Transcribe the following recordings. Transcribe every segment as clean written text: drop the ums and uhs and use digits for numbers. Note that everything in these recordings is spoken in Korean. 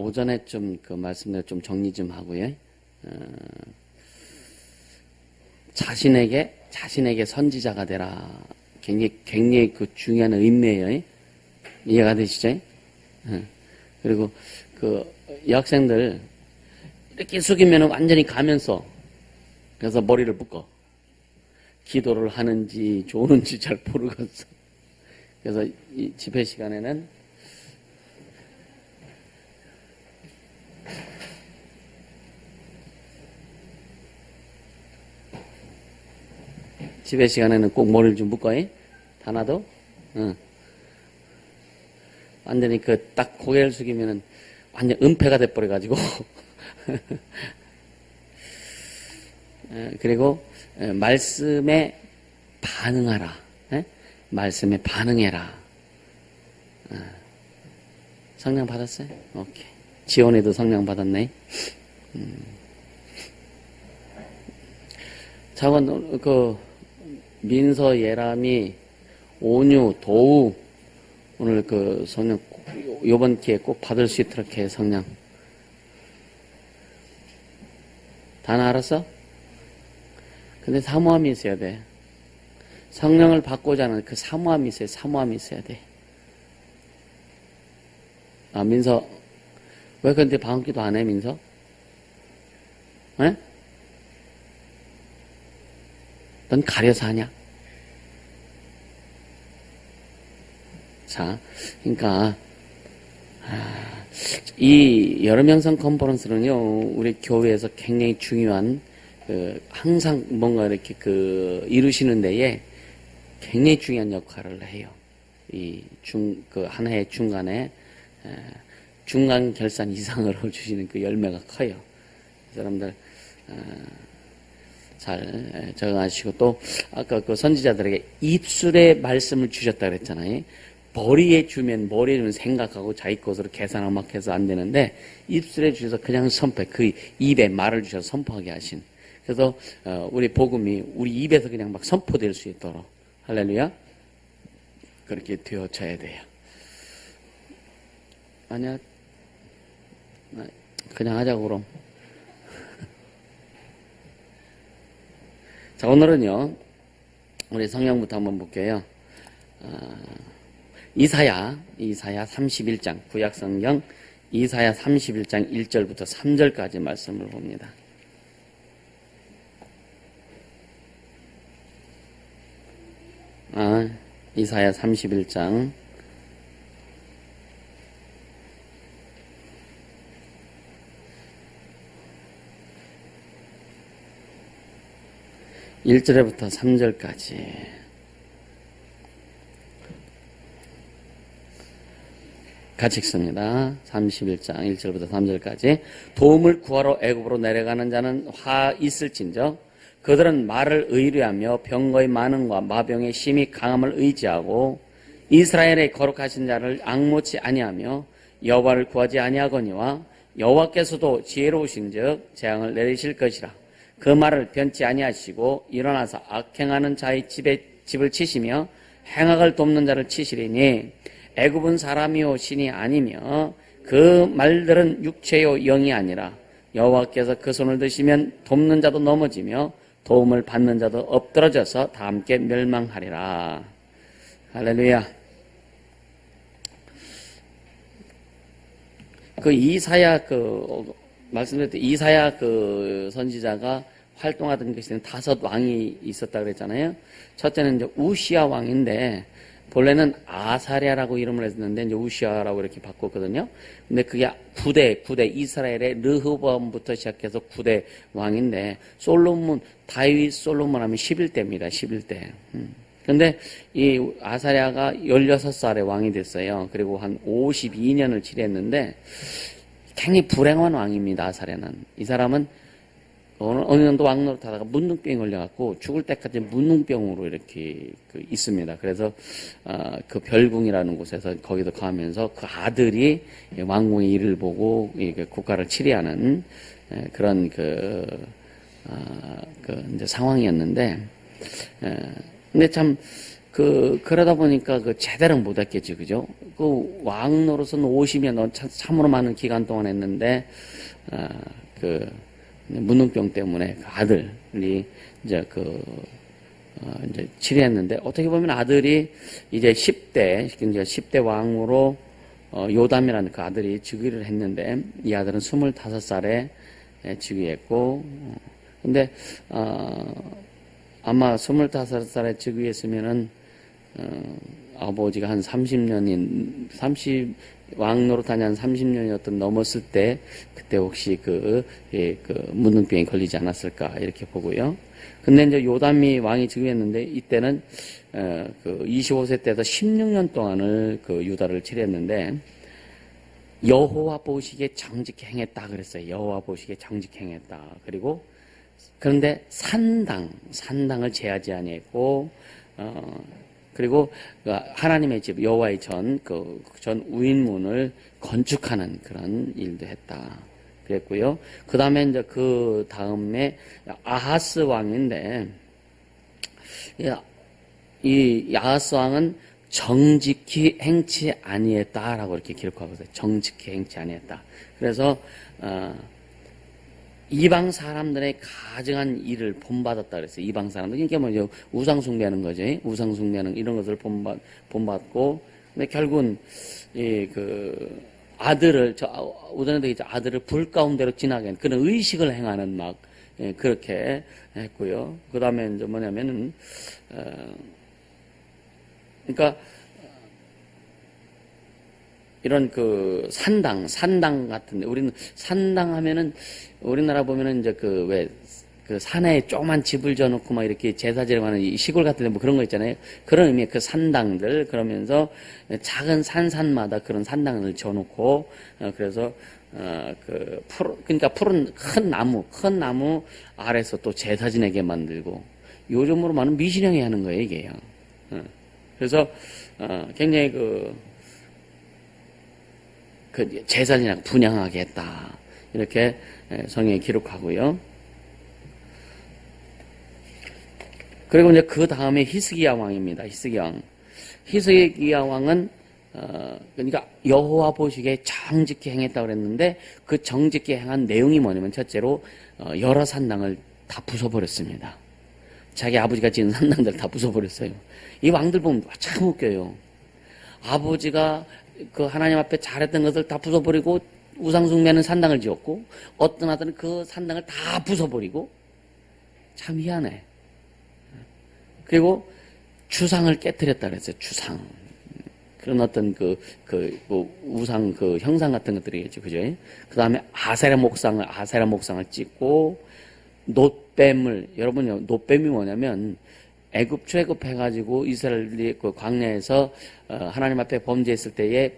오전에 좀 그 말씀대로 좀 정리 좀 하고요. 자신에게 선지자가 되라. 굉장히 그 중요한 의미예요. 이해가 되시죠? 그리고 그 여학생들 이렇게 숙이면 완전히 가면서 그래서 머리를 묶어. 기도를 하는지 좋은지 잘 모르겠어. 그래서 이 집회 시간에는 꼭 머리를 좀 묶어. 하나도. 완전히 그 딱 고개를 숙이면은 완전 은폐가 돼버려가지고. 그리고 말씀에 반응하라. 말씀에 반응해라. 성령 받았어요? 오케이. 지원이도 성령 받았네. 자원 그 민서, 예람이, 온유, 도우 오늘 그 성령 요번 기회에 꼭 받을 수 있도록 해. 성령 다 알았어? 근데 사모함이 있어야 돼. 성령을 받고자 하는 그 사모함이 있어요. 사모함이 있어야 돼. 아, 민서 왜 근데 방학기도 안 해, 민서? 에? 넌 가려서 하냐? 자, 그러니까 이 여름영성 컨퍼런스는요, 우리 교회에서 굉장히 중요한 항상 뭔가 이렇게 이루시는 데에 굉장히 중요한 역할을 해요. 그 한 해 중간에 중간 결산 이상으로 주시는 그 열매가 커요. 사람들 잘 적응하시고, 또 아까 그 선지자들에게 입술에 말씀을 주셨다 그랬잖아요. 머리에 주면 생각하고 자기 것으로 계산하고 막 해서 안 되는데, 입술에 주셔서 그냥 선포해. 그 입에 말을 주셔서 선포하게 하신. 그래서 우리 복음이 우리 입에서 그냥 막 선포될 수 있도록, 할렐루야, 그렇게 되어져야 돼요. 아니야, 그냥 하자고 그럼. 자, 오늘은요, 우리 성경부터 한번 볼게요. 이사야 31장, 구약성경 이사야 31장 1절부터 3절까지 말씀을 봅니다. 이사야 31장 1절부터 3절까지. 같이 읽습니다. 31장 1절부터 3절까지. 도움을 구하러 애굽으로 내려가는 자는 화 있을진저 그들은 말을 의뢰하며 병거의 많음과 마병의 심히 강함을 의지하고 이스라엘의 거룩하신 자를 앙모치 아니하며 여호와를 구하지 아니하거니와 여호와께서도 지혜로우신즉 재앙을 내리실 것이라. 그 말을 변치 아니하시고 일어나서 악행하는 자의 집을 치시며 행악을 돕는 자를 치시리니 애굽은 사람이요 신이 아니며 그 말들은 육체요 영이 아니라 여호와께서 그 손을 드시면 돕는 자도 넘어지며 도움을 받는 자도 엎드러져서 다 함께 멸망하리라. 할렐루야. 말씀드렸듯이 이사야 선지자가 활동하던 것이 5 왕이 있었다 그랬잖아요. 첫째는 이제 우시야 왕인데, 본래는 아사랴라고 이름을 했는데 이제 우시야라고 이렇게 바꿨거든요. 근데 그게 9대 이스라엘의 르호보암부터 시작해서 9대 왕인데, 다윗 솔로몬 하면 11대입니다. 11대. 근데 이 아사랴가 16살에 왕이 됐어요. 그리고 한 52년을 치렀는데 굉장히 불행한 왕입니다. 아사랴는. 이 사람은 어느 정도 왕노릇 하다가 문둥병이 걸려갖고 죽을 때까지 문둥병으로 이렇게 있습니다. 그래서 그 별궁이라는 곳에서 거기도 가면서 그 아들이 왕궁의 일을 보고 국가를 치리하는 그런 이제 상황이었는데, 근데 참 그러다 보니까 제대로 못 했겠지, 그죠? 왕 노릇은 50년, 참으로 많은 기간 동안 했는데, 문둥병 때문에 그 아들이 이제 이제 치리했는데, 어떻게 보면 아들이 이제 10대 왕으로, 요담이라는 그 아들이 즉위를 했는데, 이 아들은 25살에 즉위했고, 근데, 아마 25살에 즉위했으면은, 아버지가 한 왕 노릇하니 한 30년이었던 넘었을 때, 그때 혹시 문둥병이 걸리지 않았을까, 이렇게 보고요. 근데 이제 요담이 왕이 즉위했는데, 이때는, 25세 때에서 16년 동안을 유다를 치렀는데, 여호와 보시기에 정직히 행했다 그랬어요. 여호와 보시기에 정직히 행했다. 그런데 산당을 제하지 아니했고, 그리고 하나님의 집 여호와의 전 우인문을 건축하는 그런 일도 했다. 그랬고요. 그다음에 이제 그 다음에 아하스 왕인데, 이 아하스 왕은 정직히 행치 아니했다라고 이렇게 기록하고 있어요. 정직히 행치 아니했다. 그래서 이방 사람들의 가증한 일을 본받았다 그랬어요. 이방 사람들. 이게 뭐죠? 우상 숭배하는 거죠. 우상 숭배하는 이런 것을 본받고, 근데 결국은, 아들을 불 가운데로 지나게 하는 그런 의식을 행하는 그렇게 했고요. 그 다음에 이제 뭐냐면은, 그러니까, 이런 산당 같은데, 우리는 산당 하면은, 우리나라 보면은 이제 산에 조그만 집을 져놓고 막 이렇게 제사 지내고 하는 이 시골 같은 데 뭐 그런 거 있잖아요. 그런 의미의 산당들, 그러면서 작은 산마다 그런 산당을 져놓고, 그래서, 그러니까 푸른 큰 나무 아래서 또 제사 지내게 만들고, 요즘으로 말하면 미신형이 하는 거예요, 이게요. 그래서, 굉장히 제사지나 분양하게 했다. 이렇게 성경에 기록하고요. 그리고 이제 그 다음에 히스기야 왕입니다. 히스기야 왕은, 그러니까 여호와 보시기에 정직히 행했다고 그랬는데, 그 정직히 행한 내용이 뭐냐면, 첫째로, 여러 산당을 다 부숴버렸습니다. 자기 아버지가 지은 산당들 다 부숴버렸어요. 이 왕들 보면 참 웃겨요. 아버지가 하나님 앞에 잘했던 것을 다 부숴버리고 우상숭배하는 산당을 지었고, 어떤 아들은 그 산당을 다 부숴버리고, 참 희한해. 그리고 주상을 깨뜨렸다 그랬어요. 주상. 그런 어떤 우상 형상 같은 것들이겠죠. 그죠? 그 다음에 아세라 목상을 찍고, 놋뱀을, 여러분요, 놋뱀이 뭐냐면, 출애굽해가지고 이스라엘이 광야에서 하나님 앞에 범죄했을 때에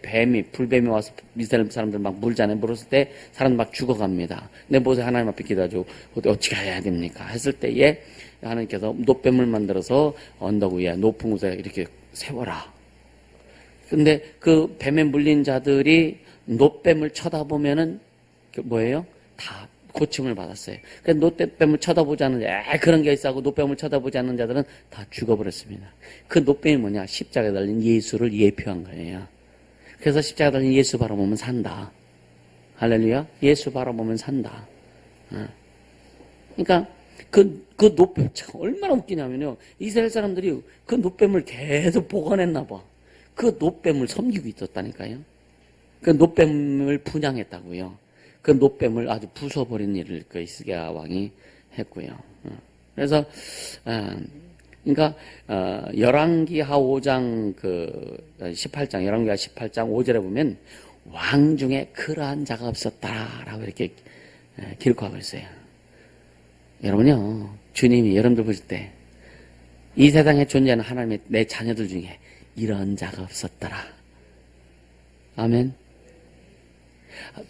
불뱀이 와서 이스라엘 사람들 막 물잖아요. 물었을 때 사람들 막 죽어갑니다. 근데 모세 하나님 앞에 기도하죠. 어떻게 해야 됩니까? 했을 때에 하나님께서 놋뱀을 만들어서 언덕 위에 높은 곳에 이렇게 세워라. 근데 그 뱀에 물린 자들이 놋뱀을 쳐다보면은 뭐예요? 다 고침을 받았어요. 그래서 놋뱀을 쳐다보지 않는 그런 게 있어 하고 놋뱀을 쳐다보지 않는 자들은 다 죽어버렸습니다. 그 놋뱀이 뭐냐? 십자가에 달린 예수를 예표한 거예요. 그래서 십자가에 달린 예수 바라보면 산다. 할렐루야. 예수 바라보면 산다. 그러니까 그 놋뱀 참 얼마나 웃기냐면요. 이스라엘 사람들이 그 놋뱀을 계속 보관했나 봐. 그 놋뱀을 섬기고 있었다니까요. 그 놋뱀을 분양했다고요. 그 놋뱀을 아주 부숴버린 일을 히스기야 왕이 했고요. 그래서 그러니까 열왕기하 5장 18장 열왕기하 18장 5절에 보면 왕 중에 그러한 자가 없었다라고 이렇게 기록하고 있어요. 여러분요, 주님이 여러분들 보실 때 이 세상에 존재하는 하나님의 내 자녀들 중에 이런 자가 없었더라. 아멘.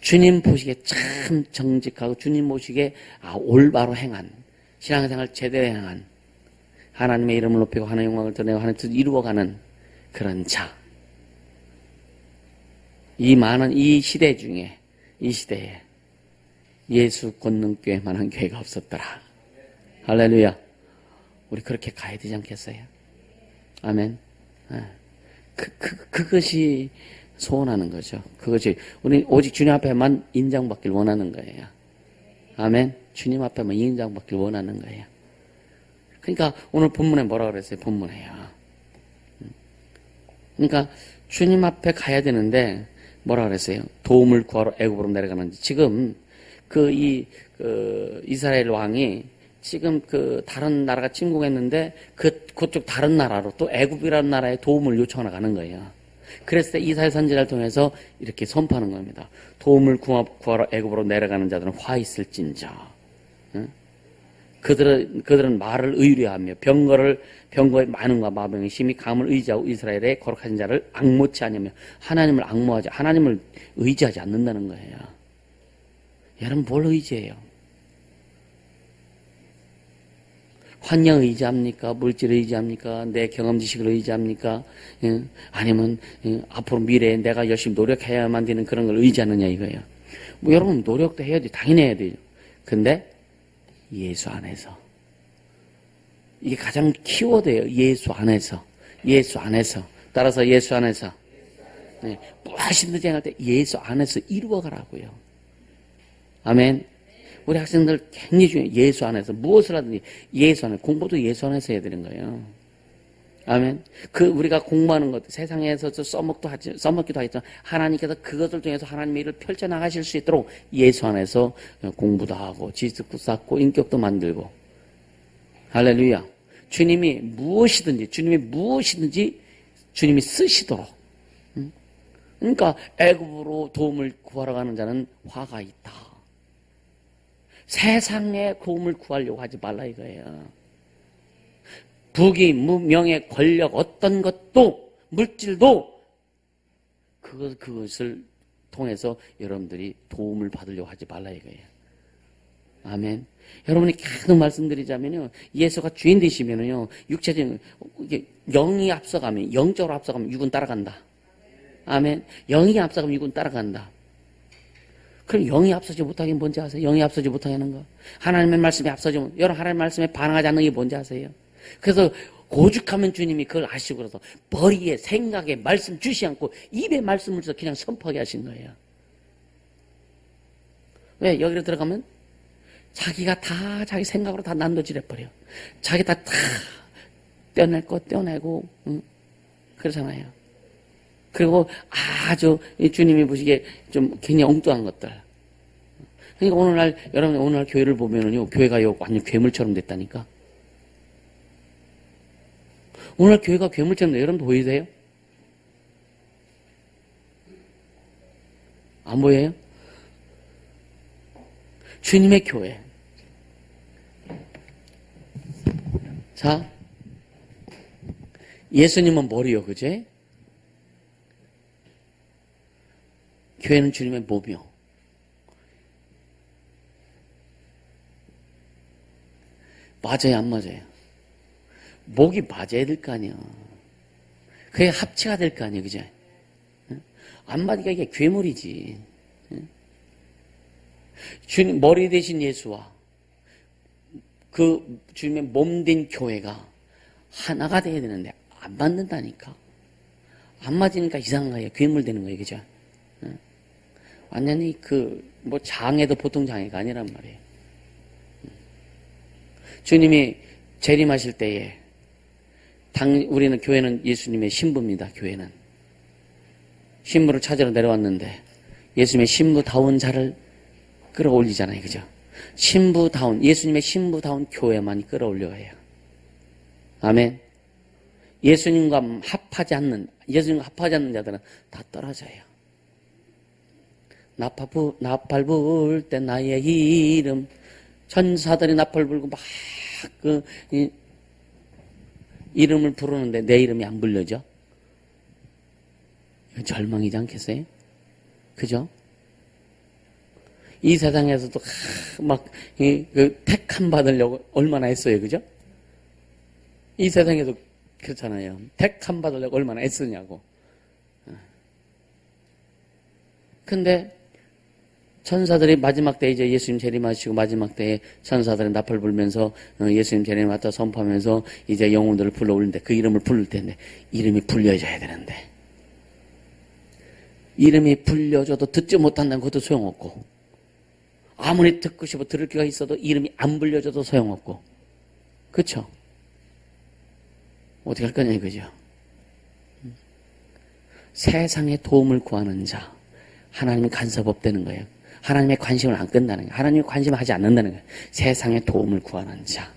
주님 보시기에 참 정직하고 주님 보시기에 올바로 행한 신앙생활 제대로 행한 하나님의 이름을 높이고 하나님의 영광을 드러내고 하나님의 뜻을 이루어가는 그런 자. 이 많은 이 시대 중에 이 시대에 예수 권능교회만한 교회가 없었더라. 할렐루야. 우리 그렇게 가야 되지 않겠어요? 아멘. 그것이 소원하는 거죠. 그것이, 우리 오직 주님 앞에만 인정받길 원하는 거예요. 아멘. 주님 앞에만 인정받길 원하는 거예요. 그러니까 오늘 본문에 뭐라 그랬어요? 본문에요. 그러니까 주님 앞에 가야 되는데 뭐라 그랬어요? 도움을 구하러 애굽으로 내려가는지. 지금 이스라엘 왕이 지금 다른 나라가 침공했는데 그쪽 다른 나라로 또 애굽이라는 나라에 도움을 요청하러 가는 거예요. 그랬을 때 이사야 선지자를 통해서 이렇게 선포하는 겁니다. 도움을 구하러 애굽으로 내려가는 자들은 화 있을진저. 응? 그들은 말을 의뢰하며 병거의 많음과 마병의 심히 감을 의지하고 이스라엘의 거룩하신 자를 앙모치 아니며 하나님을 의지하지 않는다는 거예요. 여러분 뭘 의지해요? 환경 의지합니까? 물질 의지합니까? 내 경험 지식을 의지합니까? 아니면 앞으로 미래에 내가 열심히 노력해야만 되는 그런 걸 의지하느냐 이거예요. 뭐 여러분 노력도 해야지, 당연히 해야 돼요. 근데 예수 안에서, 이게 가장 키워드예요. 예수 안에서. 따라서 예수 안에서. 네, 무엇이든지 행할 때 예수 안에서 이루어가라고요. 아멘. 우리 학생들 굉장히 중요해요. 예수 안에서 무엇을 하든지 예수 안에서, 공부도 예수 안에서 해야 되는 거예요. 아멘. 우리가 공부하는 것도 세상에서 써먹기도 하겠지만 하나님께서 그것을 통해서 하나님의 일을 펼쳐나가실 수 있도록 예수 안에서 공부도 하고 지식도 쌓고 인격도 만들고. 할렐루야. 주님이 무엇이든지 주님이 쓰시도록. 그러니까 애굽으로 도움을 구하러 가는 자는 화가 있다. 세상에 도움을 구하려고 하지 말라 이거예요. 부귀, 무명의 권력, 어떤 것도, 물질도, 그것을 통해서 여러분들이 도움을 받으려고 하지 말라 이거예요. 아멘. 여러분이 계속 말씀드리자면요, 예수가 주인 되시면요, 육체적인, 영이 앞서가면, 영적으로 앞서가면 육은 따라간다. 아멘. 영이 앞서가면 육은 따라간다. 그럼 영이 앞서지 못하긴 뭔지 아세요? 영이 앞서지 못하는 거. 하나님의 말씀에 앞서지 여러분 하나님의 말씀에 반응하지 않는 게 뭔지 아세요? 그래서 오죽하면 주님이 그걸 아시고 그래서 머리에 생각에 말씀 주시 않고 입에 말씀을 줘서 그냥 선포하게 하신 거예요. 왜? 여기로 들어가면 자기가 다 자기 생각으로 다 난도질해버려. 자기 다 떼어낼 거 떼어내고 그러잖아요. 그리고 아주 주님이 보시기에 좀 굉장히 엉뚱한 것들. 그러니까 여러분 오늘날 교회를 보면은요, 교회가 완전 괴물처럼 됐다니까. 오늘 교회가 괴물처럼 여러분 보이세요? 안 보여요? 주님의 교회. 자, 예수님은 머리요, 그제? 교회는 주님의 몸이요. 맞아요, 안 맞아요? 목이 맞아야 될 거 아니야. 그게 합치가 될 거 아니야, 그죠? 안 맞으니까 이게 괴물이지. 주님, 머리 대신 예수와 그 주님의 몸 된 교회가 하나가 돼야 되는데, 안 맞는다니까. 안 맞으니까 이상한 거예요. 괴물 되는 거예요, 그죠? 완전히 장애도 보통 장애가 아니란 말이에요. 주님이 재림하실 때에 우리는 교회는 예수님의 신부입니다. 교회는 신부를 찾으러 내려왔는데 예수님의 신부다운 자를 끌어올리잖아요, 그죠? 예수님의 신부다운 교회만이 끌어올려야 해요. 아멘. 예수님과 합하지 않는 자들은 다 떨어져요. 나팔 불 때 나의 이름, 천사들이 나팔 불고 막 이름을 부르는데 내 이름이 안 불려져? 이건 절망이지 않겠어요? 그죠? 이 세상에서도 택함 받으려고 얼마나 했어요, 그죠? 이 세상에도 그렇잖아요. 택함 받으려고 얼마나 애쓰냐고. 근데 천사들이 마지막 때 이제 예수님 재림하시고 마지막 때에 천사들이 나팔 불면서 예수님 재림 왔다 선포하면서 이제 영혼들을 불러 올리는데 그 이름을 부를 텐데 이름이 불려져야 되는데 이름이 불려져도 듣지 못한다는 것도 소용없고 아무리 듣고 싶어 들을 기가 있어도 이름이 안 불려져도 소용없고 그렇죠? 어떻게 할 거냐 이거죠. 세상의 도움을 구하는 자 하나님은 간섭 없다는 거예요. 하나님의 관심을 안 끈다는 거예요. 하나님의 관심을 하지 않는다는 거예요. 세상의 도움을 구하는 자.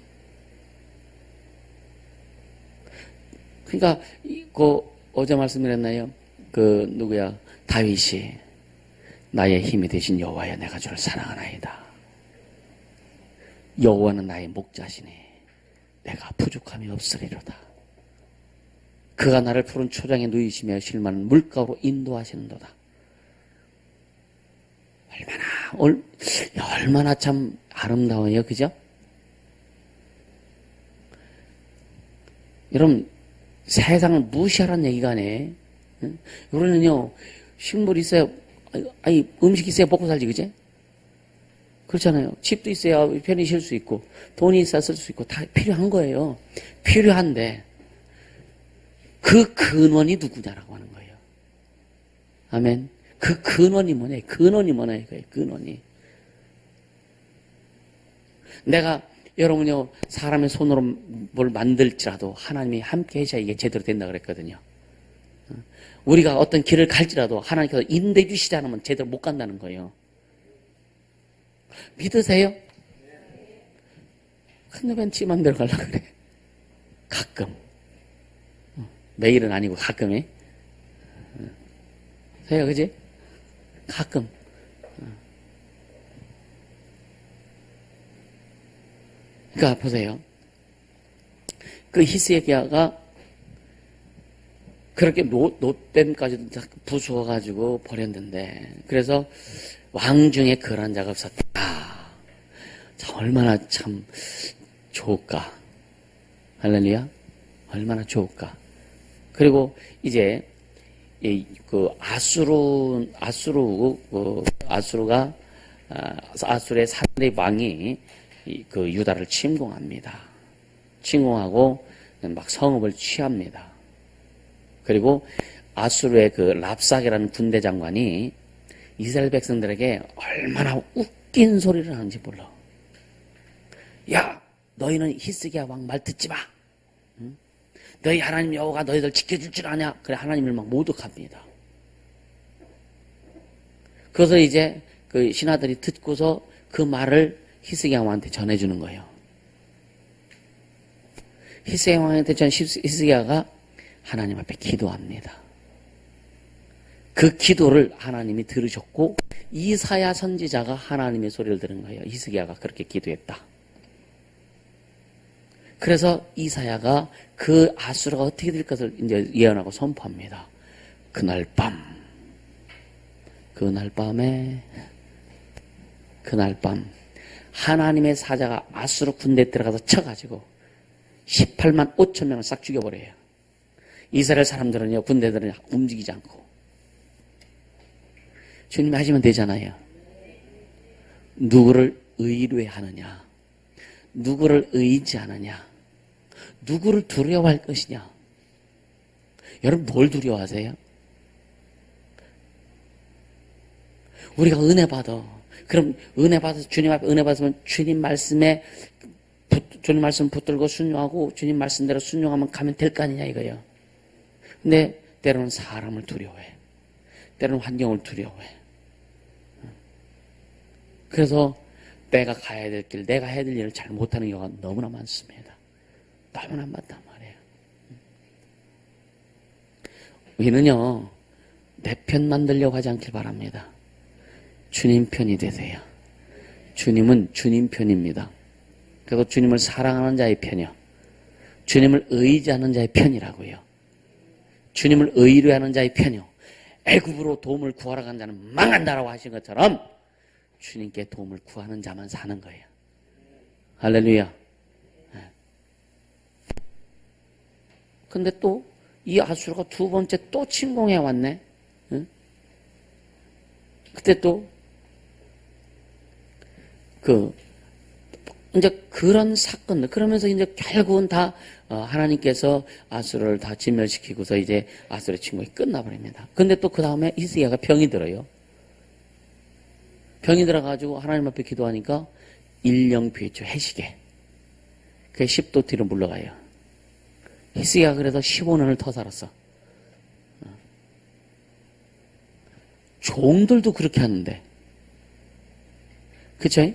그러니까 어제 말씀드렸나요? 다윗이 나의 힘이 되신 여호와여 내가 주를 사랑하나이다. 여호와는 나의 목자시니 내가 부족함이 없으리로다. 그가 나를 푸른 초장에 누이시며 실만한 물가로 인도하시는도다. 얼마나 참 아름다워요. 그죠? 여러분 세상을 무시하라는 얘기가 아니에요. 우리는요 식물이 있어야 음식이 있어야 먹고 살지 그죠? 그렇잖아요. 집도 있어야 편히 쉴 수 있고 돈이 있어야 쓸 수 있고 다 필요한 거예요. 필요한데 그 근원이 누구냐라고 하는 거예요. 아멘. 그 근원이 뭐냐? 근원이 뭐냐 이거예요. 근원이. 내가 여러분요 사람의 손으로 뭘 만들지라도 하나님이 함께 하셔야 이게 제대로 된다 그랬거든요. 우리가 어떤 길을 갈지라도 하나님께서 인도해 주시지 않으면 제대로 못 간다는 거예요. 믿으세요? 근데 왠 지 맘대로 가려고 그래. 가끔. 매일은 아니고 가끔에. 세요, 그지? 가끔. 그러니까 보세요. 그 히스기야가 그렇게 노뱀까지도 부수어가지고 버렸는데, 그래서 왕 중에 그런 자가 없었다. 자, 얼마나 참 좋을까. 할렐루야. 얼마나 좋을까. 그리고 이제 아수르의 사대 왕이 그 유다를 침공합니다. 침공하고 막 성읍을 취합니다. 그리고 아수르의 그 랍삭이라는 군대 장관이 이스라엘 백성들에게 얼마나 웃긴 소리를 하는지 몰라. 야, 너희는 히스기야 왕 말 듣지 마. 응? 너희 하나님 여호와가 너희들 지켜줄 줄 아냐? 그래 하나님을 막 모독합니다. 그래서 이제 그 신하들이 듣고서 그 말을 히스기야 왕한테 전해주는 거예요. 히스기야 왕한테 히스기야가 하나님 앞에 기도합니다. 그 기도를 하나님이 들으셨고 이사야 선지자가 하나님의 소리를 들은 거예요. 히스기야가 그렇게 기도했다. 그래서 이사야가 그 아수르가 어떻게 될 것을 이제 예언하고 선포합니다. 그날 밤 하나님의 사자가 아수르 군대에 들어가서 쳐가지고 18만 5천 명을 싹 죽여버려요. 이스라엘 사람들은요, 군대들은 움직이지 않고. 주님이 하시면 되잖아요. 누구를 의뢰하느냐? 누구를 의지하느냐? 누구를 두려워할 것이냐? 여러분 뭘 두려워하세요? 우리가 은혜 받아. 그럼 은혜 받아서 주님 앞에 은혜 받으면 주님 말씀 붙들고 순종하고 주님 말씀대로 순종하면 가면 될 거 아니냐 이거예요. 근데 때로는 사람을 두려워해. 때로는 환경을 두려워해. 그래서 내가 가야 될 길, 내가 해야 될 일을 잘 못하는 경우가 너무나 많습니다. 너무나 많단 말이에요. 우리는요, 내 편 만들려고 하지 않길 바랍니다. 주님 편이 되세요. 주님은 주님 편입니다. 그리고 주님을 사랑하는 자의 편이요. 주님을 의지하는 자의 편이라고요. 주님을 의뢰하는 자의 편이요. 애굽으로 도움을 구하러 간 자는 망한다라고 하신 것처럼 주님께 도움을 구하는 자만 사는 거예요. 할렐루야. 근데 또 이 아수르가 두 번째 또 침공해 왔네. 응? 그때 또 그 이제 그런 사건들 그러면서 이제 결국은 다 하나님께서 아수르를 다 진멸시키고서 이제 아수르의 침공이 끝나버립니다. 근데 또 그 다음에 히스기야가 병이 들어요. 병이 들어가지고 하나님 앞에 기도하니까 일령비죠 해시계. 그게 10도 뒤로 물러가요. 히스기야가 그래서 15년을 더 살았어. 종들도 그렇게 하는데, 그쵸?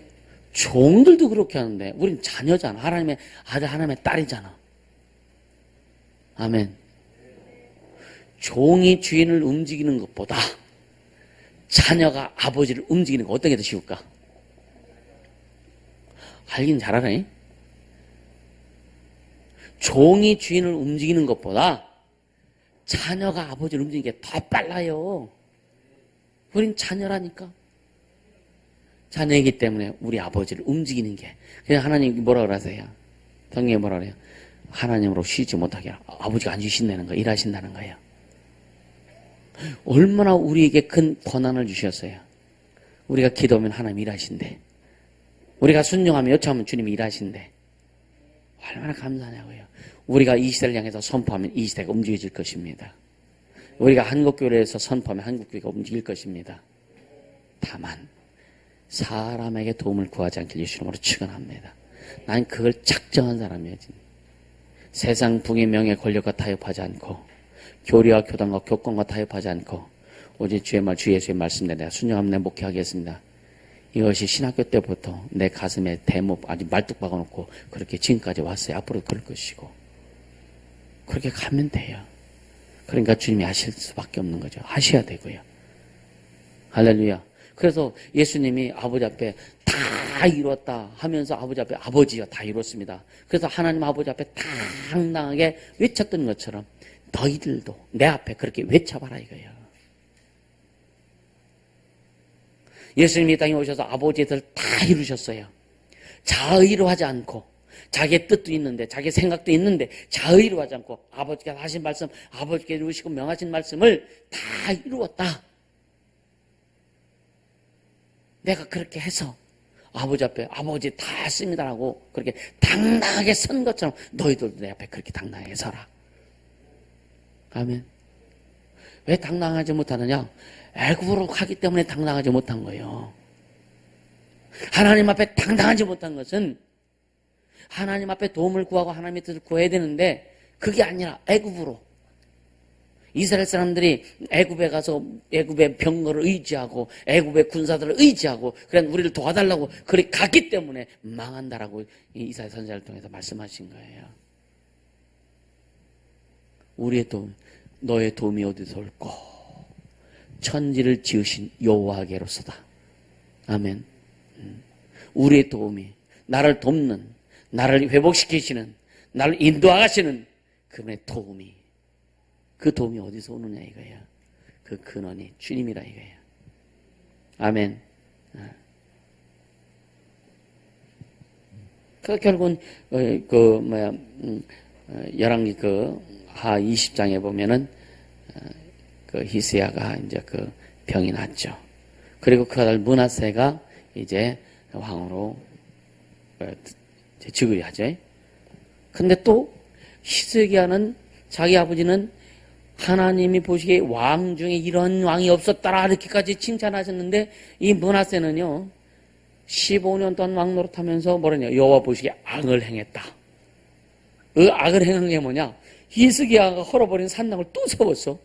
종들도 그렇게 하는데, 우린 자녀잖아. 하나님의 아들, 하나님의 딸이잖아. 아멘. 종이 주인을 움직이는 것보다 자녀가 아버지를 움직이는 거 어떤 게 더 쉬울까? 알긴 잘 알아요. 종이 주인을 움직이는 것보다 자녀가 아버지를 움직이는 게 더 빨라요. 우린 자녀라니까. 자녀이기 때문에 우리 아버지를 움직이는 게. 그냥 하나님 뭐라 그러세요? 성경에 뭐라 그래요? 하나님으로 쉬지 못하게 아버지가 안 쉬신다는 거, 일하신다는 거예요. 얼마나 우리에게 큰 권한을 주셨어요. 우리가 기도하면 하나님 일하신대. 우리가 순종하면 요청하면 주님이 일하신대. 얼마나 감사하냐고요. 우리가 이 시대를 향해서 선포하면 이 시대가 움직여질 것입니다. 우리가 한국교회에서 선포하면 한국교회가 움직일 것입니다. 다만 사람에게 도움을 구하지 않길 예수님으로 축원합니다. 난 그걸 작정한 사람이에요. 세상 붕의 명예 권력과 타협하지 않고 교리와 교단과 교권과 타협하지 않고 오직 주의 말, 주 예수의 말씀대로 내가 순종하면 내 목회하겠습니다. 이것이 신학교 때부터 내 가슴에 대목 아주 말뚝 박아놓고 그렇게 지금까지 왔어요. 앞으로도 그럴 것이고 그렇게 가면 돼요. 그러니까 주님이 하실 수밖에 없는 거죠. 하셔야 되고요. 할렐루야. 그래서 예수님이 아버지 앞에 다 이뤘다 하면서 아버지 앞에 아버지가 다 이뤘습니다. 그래서 하나님 아버지 앞에 당당하게 외쳤던 것처럼 너희들도 내 앞에 그렇게 외쳐봐라 이거예요. 예수님이 이 땅에 오셔서 아버지의 뜻을 다 이루셨어요. 자의로 하지 않고 자기의 뜻도 있는데 자기의 생각도 있는데 자의로 하지 않고 아버지께서 하신 말씀 아버지께서 이루시고 명하신 말씀을 다 이루었다. 내가 그렇게 해서 아버지 앞에 아버지 다 했습니다라고 그렇게 당당하게 선 것처럼 너희들도 내 앞에 그렇게 당당하게 서라. 아멘. 왜 당당하지 못하느냐? 애굽으로 가기 때문에 당당하지 못한 거예요. 하나님 앞에 당당하지 못한 것은 하나님 앞에 도움을 구하고 하나님의 뜻을 구해야 되는데 그게 아니라 애굽으로 이스라엘 사람들이 애굽에 가서 애굽의 병거를 의지하고 애굽의 군사들을 의지하고 그래 우리를 도와달라고 그렇게 갔기 때문에 망한다라고 이사야 선지자를 통해서 말씀하신 거예요. 우리의 도움, 너의 도움이 어디서 올꼬? 천지를 지으신 여호와께로서다. 아멘. 우리의 도움이 나를 돕는, 나를 회복시키시는, 나를 인도하시는 그분의 도움이 그 도움이 어디서 오느냐 이거예요. 그 근원이 주님이라 이거예요. 아멘. 그 결국은 열왕기 하 20장에 보면은 그 히스야가 이제 그 병이 났죠. 그리고 그 아들 므낫세가 이제 왕으로 즉위를 하죠. 근데 또 히스기야는 자기 아버지는 하나님이 보시기에 왕 중에 이런 왕이 없었더라 이렇게까지 칭찬하셨는데 이 므낫세는요 15년 동안 왕 노릇하면서 뭐라냐 여호와 보시기에 악을 행했다. 그 악을 행한 게 뭐냐? 히스기야가 헐어버린 산당을 또 세웠어.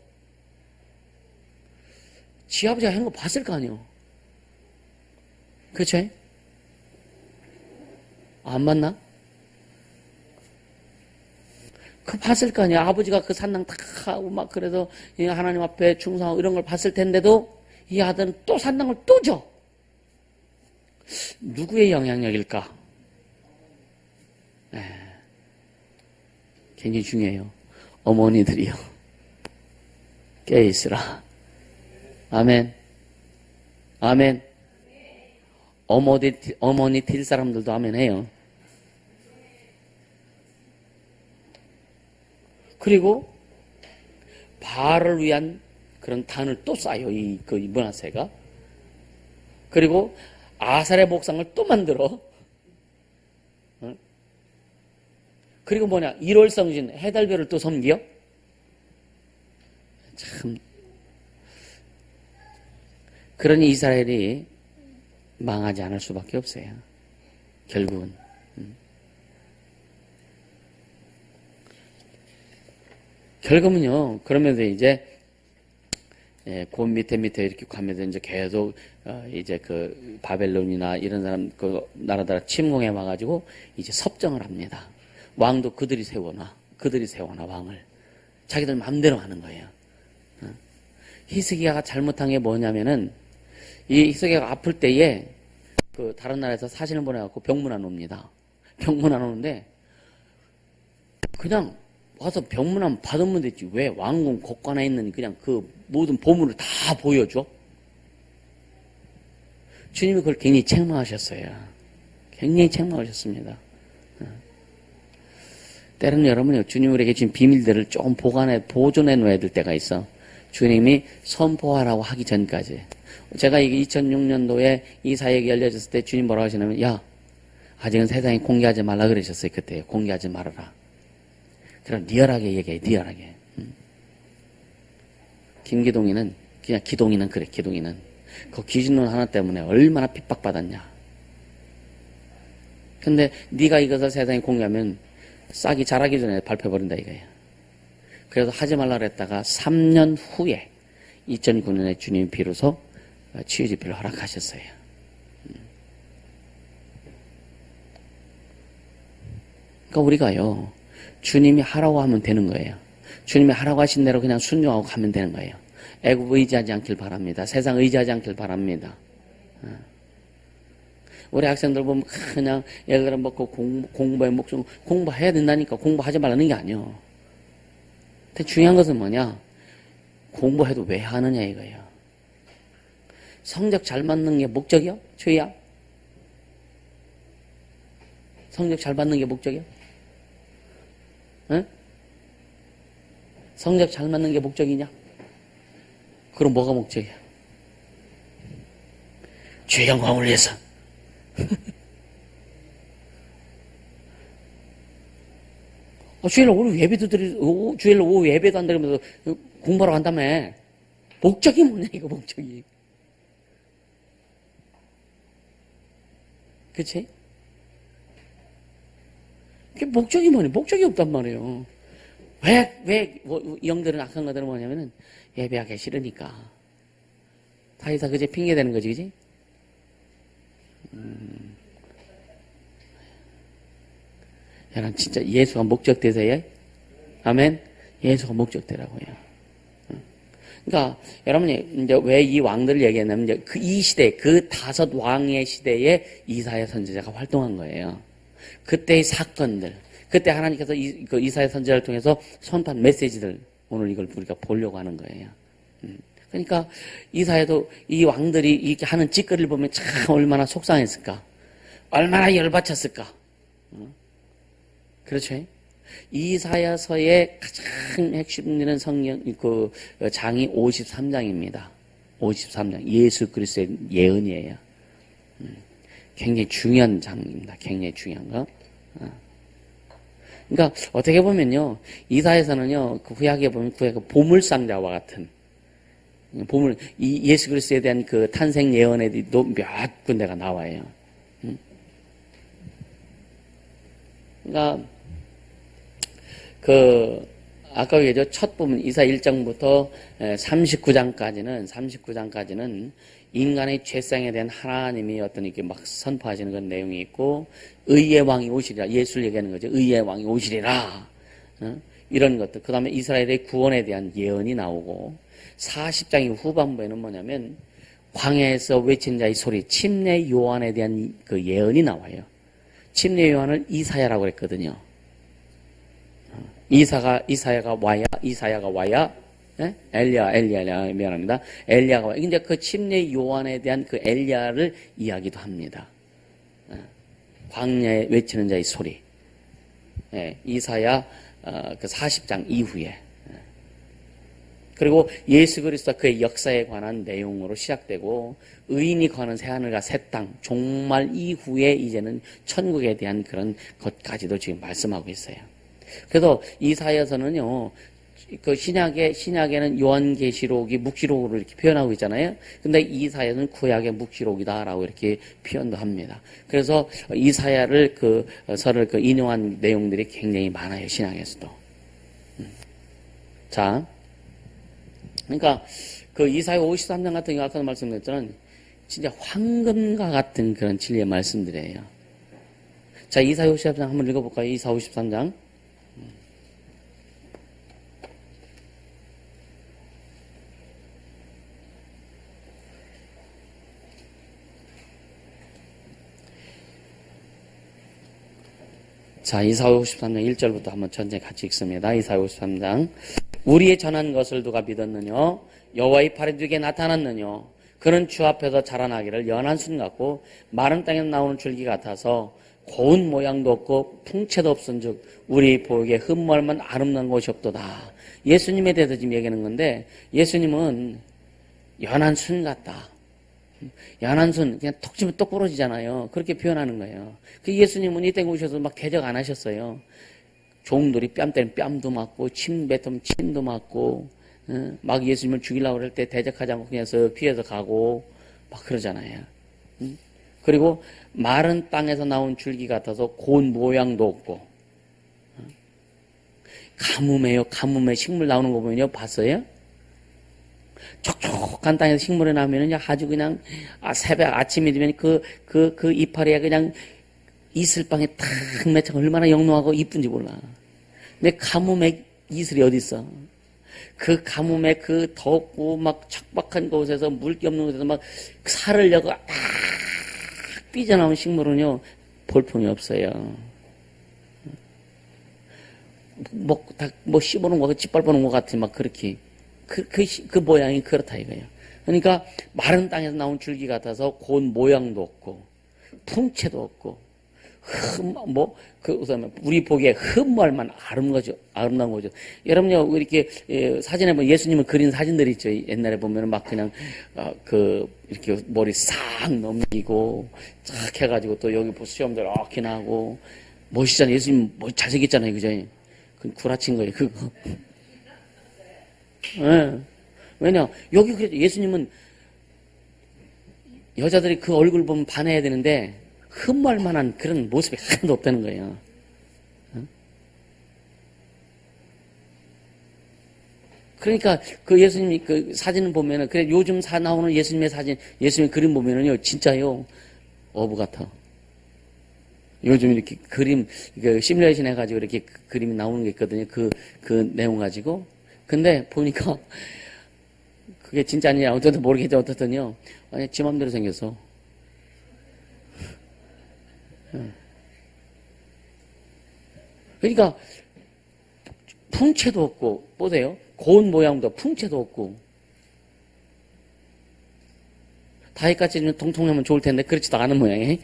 지 아버지가 한 거 봤을 거 아니에요. 그치? 안 봤나? 그 봤을 거 아니야. 아버지가 그 산당 탁 하고 막 그래서 하나님 앞에 충성하고 이런 걸 봤을 텐데도 이 아들은 또 산당을 또 줘. 누구의 영향력일까? 굉장히 중요해요. 어머니들이요. 깨어있으라. 아멘. 아멘. 어머니 딜 사람들도 아멘 해요. 그리고 바알을 위한 그런 단을 또 쌓아요. 이 므낫세가. 그리고 아살의 목상을 또 만들어. 그리고 뭐냐, 일월성신 해달별을 또 섬겨. 참. 그러니 이스라엘이 망하지 않을 수밖에 없어요. 결국은. 결국은요, 그러면서 이제, 그 밑에 이렇게 가면서 이제 계속, 이제 그 바벨론이나 이런 사람, 그 나라들 침공해 와가지고 이제 섭정을 합니다. 왕도 그들이 세워놔 왕을. 자기들 마음대로 하는 거예요. 히스기야가 잘못한 게 뭐냐면은, 이 히스기야가 아플 때에 그 다른 나라에서 사신을 보내갖고 병문안 옵니다. 병문안 오는데, 그냥 와서 병문안 받으면 됐지. 왜 왕궁 곳간에 있는 그냥 그 모든 보물을 다 보여줘? 주님이 그걸 굉장히 책망하셨어요. 굉장히 책망하셨습니다. 때로는 여러분이 주님 우리에게 주신 비밀들을 조금 보존해 놓아야 될 때가 있어. 주님이 선포하라고 하기 전까지. 제가 이게 2006년도에 이 사역이 열려졌을 때 주님 뭐라고 하시냐면, 야, 아직은 세상에 공개하지 말라 그러셨어요. 그때 공개하지 말아라. 그럼 리얼하게 얘기해, 리얼하게. 김기동이는 그냥 기동이는 그래, 기동이는 그 기준론 하나 때문에 얼마나 핍박받았냐. 근데 네가 이것을 세상에 공개하면 싹이 자라기 전에 발표해버린다 이거예요. 그래서 하지 말라 그랬다가 3년 후에 2009년에 주님이 비로소 치유집회를 허락하셨어요. 그러니까 우리가요, 주님이 하라고 하면 되는 거예요. 주님이 하라고 하신 대로 그냥 순종하고 가면 되는 거예요. 애굽 의지하지 않길 바랍니다. 세상 의지하지 않길 바랍니다. 우리 학생들 보면 그냥 예를 들어 뭐 공부에 목숨 공부해야 된다니까 공부하지 말라는 게 아니요. 근데 중요한 것은 뭐냐? 공부해도 왜 하느냐 이거예요. 성적 잘 맞는 게 목적이요? 최야? 성적 잘 맞는 게 목적이요? 응? 성적 잘 맞는 게 목적이냐? 그럼 뭐가 목적이야? 주의 영광을 위해서. 주일날 오늘 예배도 주일날 오후 예배도 안 드리면서 공부하러 간다며. 목적이 뭐냐, 이거 목적이. 그치? 그게 목적이 뭐냐? 목적이 없단 말이에요. 왜, 영들은 악한 것들은 뭐냐면은 예배하기 싫으니까. 다 그제 핑계 대는 거지, 그지? 여러분, 진짜 예수가 목적되세요? 아멘? 예수가 목적되라고요. 그러니까, 여러분이 이제 왜 이 왕들을 얘기했냐면, 이제 이 시대, 그 5 왕의 시대에 이사야 선지자가 활동한 거예요. 그때의 사건들, 그때 하나님께서 이사야 선지자를 통해서 선포한 메시지들, 오늘 이걸 우리가 보려고 하는 거예요. 그러니까, 이사야도 이 왕들이 이렇게 하는 짓거리를 보면 참 얼마나 속상했을까? 얼마나 열받쳤을까? 그렇죠? 이사야서의 가장 핵심되는 성경, 장이 53장입니다. 53장. 예수 그리스도의 예언이에요. 굉장히 중요한 장입니다. 굉장히 중요한 거. 그러니까, 어떻게 보면요, 이사야서는요, 그 구약에 보면 보물상자와 같은, 예수 그리스도에 대한 그 탄생 예언에도 몇 군데가 나와요. 그러니까, 아까 얘기했죠. 첫 부분, 이사 1장부터 39장까지는 인간의 죄성에 대한 하나님이 어떤 이렇게 막 선포하시는 그런 내용이 있고, 의의 왕이 오시리라. 예수를 얘기하는 거죠. 의의 왕이 오시리라. 이런 것들. 그 다음에 이스라엘의 구원에 대한 예언이 나오고, 40장의 후반부에는 뭐냐면, 광야에서 외친 자의 소리, 침례 요한에 대한 그 예언이 나와요. 침례 요한을 이사야라고 했거든요. 이사야가 와야, 예? 엘리야, 미안합니다. 엘리야가 와야. 이제 그 침례 요한에 대한 그 엘리야를 이야기도 합니다. 광야에 외치는 자의 소리. 예, 이사야, 그 40장 이후에. 그리고 예수 그리스도와 그의 역사에 관한 내용으로 시작되고 의인이 거하는 새하늘과 새 땅, 종말 이후에 이제는 천국에 대한 그런 것까지도 지금 말씀하고 있어요. 그래서 이사야서는요, 그 신약에는 요한계시록이 묵시록으로 이렇게 표현하고 있잖아요. 근데 이사야는 구약의 묵시록이다라고 이렇게 표현도 합니다. 그래서 이사야를 서를 인용한 내용들이 굉장히 많아요, 신약에서도. 자, 그러니까 그 이사야 53장 같은 경우 아까 말씀드렸던 진짜 황금과 같은 그런 진리의 말씀들이에요. 자, 이사야 53장 한번 읽어볼까요? 이사야 53장. 자, 이사야 53장 1절부터 한번 천천히 같이 읽습니다. 이사야 53장. 우리의 전한 것을 누가 믿었느냐? 여호와의 팔이 누구에게 나타났느냐? 그는 주 앞에서 자라나기를 연한 순 같고 마른 땅에서 나오는 줄기 같아서 고운 모양도 없고 풍채도 없은즉 우리 보기에 흠멀만 아름다운 것이 없도다. 예수님에 대해서 지금 얘기하는 건데 예수님은 연한 순 같다. 연한 순, 그냥 톡 치면 똑 부러지잖아요. 그렇게 표현하는 거예요. 그 예수님은 이 땅에 오셔서 막 대적 안 하셨어요. 종들이 뺨 때리면 뺨도 맞고, 침 뱉으면 침도 맞고, 막 예수님을 죽이려고 그럴 때 대적하지 않고 그냥 피해서 가고, 막 그러잖아요. 그리고 마른 땅에서 나온 줄기 같아서 고운 모양도 없고, 가뭄에요. 가뭄에 식물 나오는 거 보면요. 봤어요? 촉촉한 땅에서 식물이 나오면은 아주 그냥, 새벽 아침이 되면 그 이파리가 그냥 이슬방에 탁 맺혀 얼마나 영롱하고 이쁜지 몰라. 근데 가뭄에 이슬이 어딨어? 그 가뭄에 그 덥고 막 척박한 곳에서 물기 없는 곳에서 막 살을 여고 삐져나온 식물은요, 볼품이 없어요. 뭐 씹어놓은 거, 짓밟아놓은 것 같은 막 그렇게. 그 모양이 그렇다 이거예요. 그러니까 마른 땅에서 나온 줄기 같아서 고운 모양도 없고, 풍채도 없고, 그다음에 우리 보기에 흠멀만 아름다운 거죠. 여러분요, 이렇게 사진에 보면 예수님을 그린 사진들이 있죠. 옛날에 보면은 막 그냥, 이렇게 머리 싹 넘기고, 쫙 해가지고 또 여기 수염들 이렇게 나고, 멋있잖아요. 예수님 잘생겼잖아요. 그죠? 그 구라친 거예요, 그거. 네. 왜냐, 여기 그래도 예수님은 여자들이 그 얼굴 보면 반해야 되는데, 흠말 만한 그런 모습이 하나도 없다는 거예요. 그러니까 그 예수님이 그 사진을 보면은, 그래, 요즘 나오는 예수님의 사진, 예수님의 그림 보면은요, 진짜요, 어부 같아. 요즘 이렇게 그림, 시뮬레이션 해가지고 이렇게 그림이 나오는 게 있거든요. 그 내용 가지고. 근데 보니까 그게 진짜 아니냐 어쨌든 모르겠죠. 어떻든요. 아니 지 맘대로 생겼어. 그러니까 풍채도 없고 보세요. 고운 모양도 풍채도 없고 다이까지 통통하면 좋을 텐데 그렇지도 않은 모양이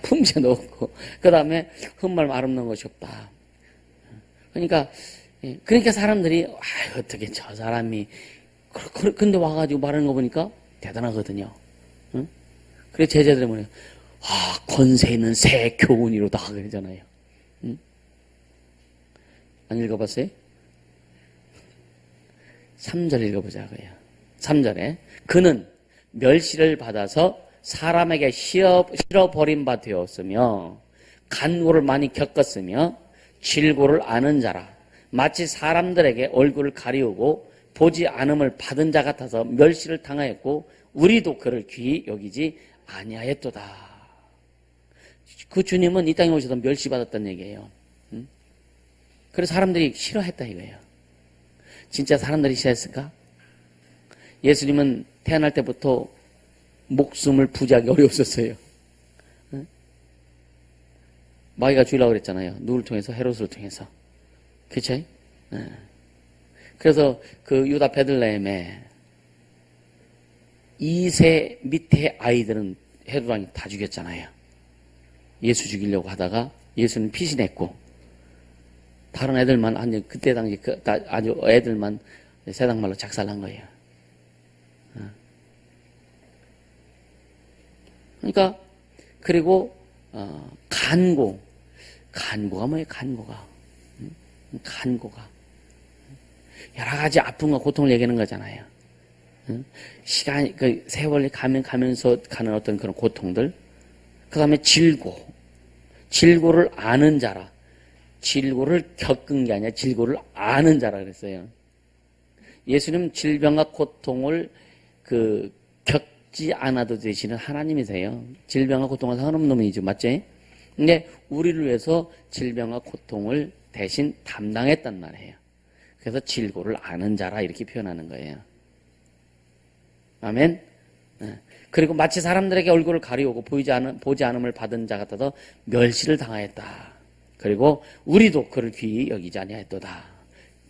풍채도 없고 그 다음에 흠말 아름다운 것이 없다. 그러니까 사람들이 어떻게 저 사람이 근데 와가지고 말하는 거 보니까 대단하거든요. 응? 그래 제자들이 뭐래요? 권세 있는 새 교훈이로다 그러잖아요. 응? 안 읽어봤어요? 3절 읽어보자고요. 3절에 그는 멸시를 받아서 사람에게 실어버린 바 되었으며 간고를 많이 겪었으며 질고를 아는 자라 마치 사람들에게 얼굴을 가리우고 보지 않음을 받은 자 같아서 멸시를 당하였고 우리도 그를 귀히 여기지 아니하였도다. 그 주님은 이 땅에 오셔서 멸시받았다는 얘기예요. 응? 그래서 사람들이 싫어했다 이거예요. 진짜 사람들이 싫어했을까? 예수님은 태어날 때부터 목숨을 부지하기 어려웠었어요. 응? 마귀가 죽이려고 그랬잖아요. 누구를 통해서? 헤롯을 통해서. 그치? 네. 그래서 그 유다 베들레헴에 2세 밑에 아이들은 헤롯 왕이 다 죽였잖아요. 예수 죽이려고 하다가 예수는 피신했고 다른 애들만 그때 당시 아주 애들만 세상 말로 작살난 거예요. 그러니까 그리고 간고가 뭐예요? 간고가 여러 가지 아픔과 고통을 얘기하는 거잖아요. 시간이 그 세월이 가면서 가는 어떤 그런 고통들. 그다음에 질고를 아는 자라. 질고를 겪은 게 아니라 질고를 아는 자라 그랬어요. 예수님 질병과 고통을 겪지 않아도 되시는 하나님이세요. 질병과 고통은 상관없는 놈이죠. 맞지? 근데 우리를 위해서 질병과 고통을 대신 담당했단 말이에요. 그래서 질고를 아는 자라 이렇게 표현하는 거예요. 아멘? 그리고 마치 사람들에게 얼굴을 가리우고 보지 않음을 받은 자 같아서 멸시를 당하였다. 그리고 우리도 그를 귀히 여기지 아니하였도다.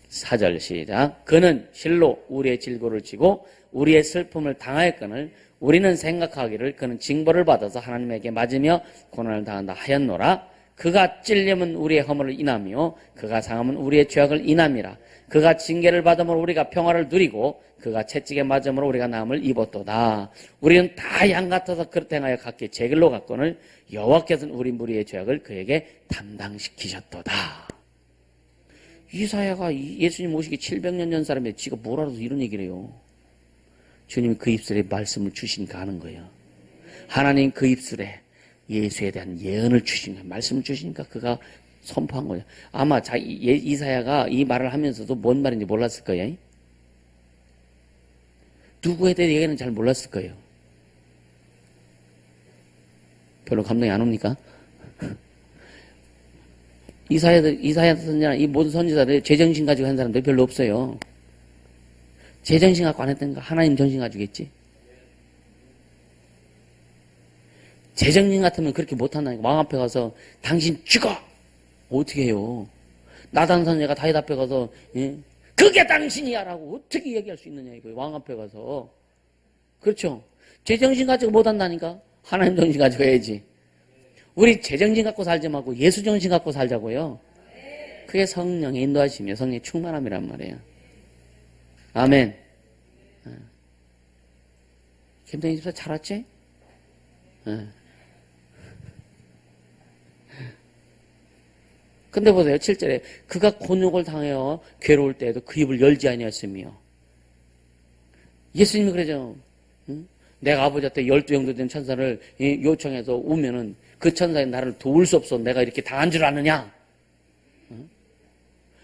4절 시작. 그는 실로 우리의 질고를 지고 우리의 슬픔을 당하였거늘 우리는 생각하기를 그는 징벌을 받아서 하나님에게 맞으며 고난을 당한다 하였노라. 그가 찔림은 우리의 허물을 인하며 그가 상함은 우리의 죄악을 인함이라. 그가 징계를 받음으로 우리가 평화를 누리고 그가 채찍에 맞음으로 우리가 나음을 입었도다. 우리는 다 양 같아서 그릇 행하여 각기 제 길로 갔거늘 여호와께서는 우리 무리의 죄악을 그에게 담당시키셨도다. 이사야가 예수님 오시기 700년 전 사람인데 지가 뭘 알아서 이런 얘기를 해요. 주님이 그 입술에 말씀을 주시니까 하는 거예요. 하나님 그 입술에 예수에 대한 예언을 주시니까, 말씀을 주시니까 그가 선포한 거예요. 아마 이사야가 이 말을 하면서도 뭔 말인지 몰랐을 거예요. 누구에 대해 얘기는 잘 몰랐을 거예요. 별로 감동이 안 옵니까? 이사야 선지자나 이 모든 선지자들 제정신 가지고 한 사람들 별로 없어요. 제정신 갖고 안 했던가? 하나님 정신 가지고 했지. 제정신 같으면 그렇게 못한다니까. 왕 앞에 가서 당신 죽어! 어떻게 해요? 나단 선지자가 다윗 앞에 가서 그게 당신이야 라고 어떻게 얘기할 수 있느냐 이거예요. 왕 앞에 가서. 그렇죠? 제정신 가지고 못한다니까. 하나님 정신 가지고 해야지. 우리 제정신 갖고 살지 말고 예수 정신 갖고 살자고요. 그게 성령의 인도하심이요. 성령의 충만함이란 말이에요. 아멘. 김동희 집사 잘 왔지? 근데 보세요. 7절에 그가 곤욕을 당하여 괴로울 때에도 그 입을 열지 아니하였으며 예수님이 그러죠. 내가 아버지한테 12영도 된 천사를 요청해서 오면은 그 천사가 나를 도울 수 없어. 내가 이렇게 당한 줄 아느냐?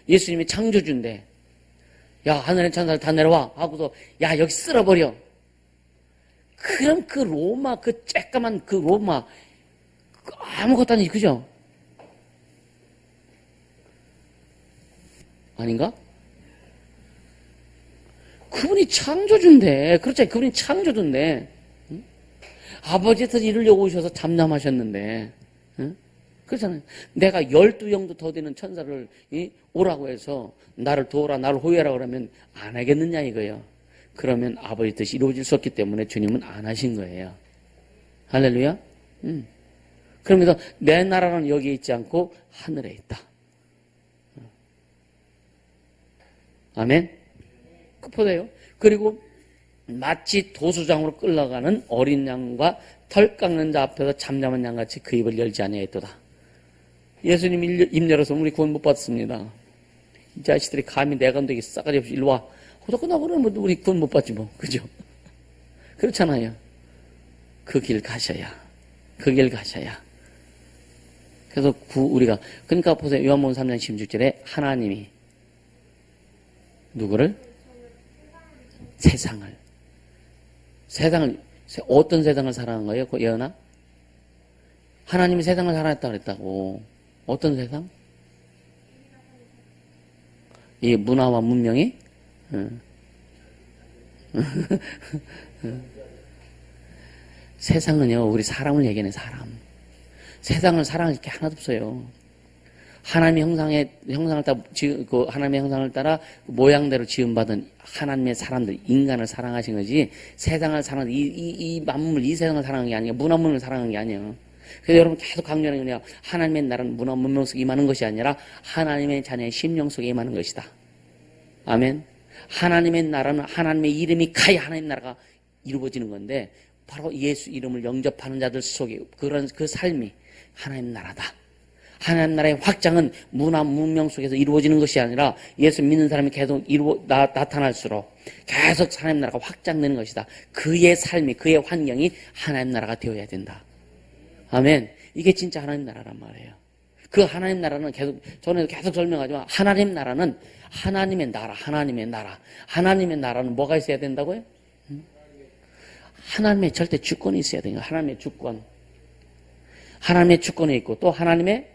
예수님이 창조주인데 야 하늘의 천사를 다 내려와 하고서 야 여기 쓸어버려. 그럼 그 로마 그 쬐까만 그 로마 아무것도 아니지. 그죠? 아닌가? 그분이 창조주인데, 그렇잖아요. 그분이 창조주인데, 아버지께서 이루려고 오셔서 잠잠하셨는데, 그렇잖아요. 내가 12영도 더 되는 천사를 오라고 해서 나를 도우라, 나를 호위하라 그러면 안 하겠느냐 이거예요. 그러면 아버지 뜻이 이루어질 수 없기 때문에 주님은 안 하신 거예요. 할렐루야? 그러면서 내 나라는 여기 있지 않고 하늘에 있다. 아멘? 보세요. 그리고 마치 도수장으로 끌려가는 어린 양과 털 깎는 자 앞에서 잠잠한 양같이 그 입을 열지 아니하였도다. 예수님이 입 열어서 우리 구원 못 받습니다. 이 자식들이 감히 내 건데기 싸가지 없이 일로 와. 그러고 나 그러면 우리 구원 못 받지 뭐. 그죠? 그렇잖아요. 그 길 가셔야. 그 길 가셔야. 그래서 우리가 그러니까 보세요. 요한복음 3장 16절에 하나님이 누구를? 세상을 어떤 세상을 사랑한 거예요? 예언아? 하나님이 세상을 사랑했다고 그랬다고. 어떤 세상? 이 문화와 문명이? 세상은요 우리 사람을 얘기하는 사람. 세상을 사랑할 게 하나도 없어요. 하나님의 형상을 따라 하나님의 형상을 따라 모양대로 지음받은 하나님의 사람들, 인간을 사랑하신 거지. 세상을 사랑, 이 만물, 이 세상을 사랑한 게 아니에요. 문화 문명을 사랑한 게 아니에요. 그래서 여러분 계속 강조하는 게 뭐냐? 하나님의 나라는 문화 문명 속에 임하는 것이 아니라 하나님의 자녀의 심령 속에 임하는 것이다. 아멘. 하나님의 나라는 하나님의 이름이 가야 하나님의 나라가 이루어지는 건데 바로 예수 이름을 영접하는 자들 속에 그런 그 삶이 하나님 나라다. 하나님 나라의 확장은 문화 문명 속에서 이루어지는 것이 아니라 예수 믿는 사람이 계속 나타날수록 계속 하나님 나라가 확장되는 것이다. 그의 삶이 그의 환경이 하나님 나라가 되어야 된다. 아멘. 이게 진짜 하나님 나라란 말이에요. 그 하나님 나라는 계속 전에도 계속 설명하지만 하나님 나라는 하나님의 나라, 하나님의 나라. 하나님의 나라는 뭐가 있어야 된다고요? 하나님의 절대 주권이 있어야 돼요. 하나님의 주권. 하나님의 주권이 있고 또 하나님의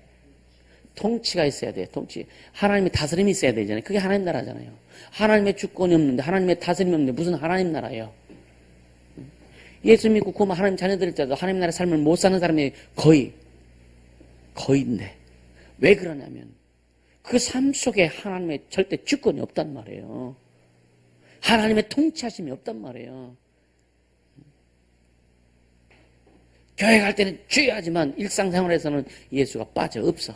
통치가 있어야 돼요. 통치. 하나님의 다스림이 있어야 되잖아요. 그게 하나님 나라잖아요. 하나님의 주권이 없는데 하나님의 다스림이 없는데 무슨 하나님 나라예요? 예수 믿고 구하면 하나님 자녀들일 때도 하나님 나라의 삶을 못 사는 사람이 거의인데 왜 그러냐면 그 삶 속에 하나님의 절대 주권이 없단 말이에요. 하나님의 통치하심이 없단 말이에요. 교회 갈 때는 주의하지만 일상생활에서는 예수가 빠져 없어.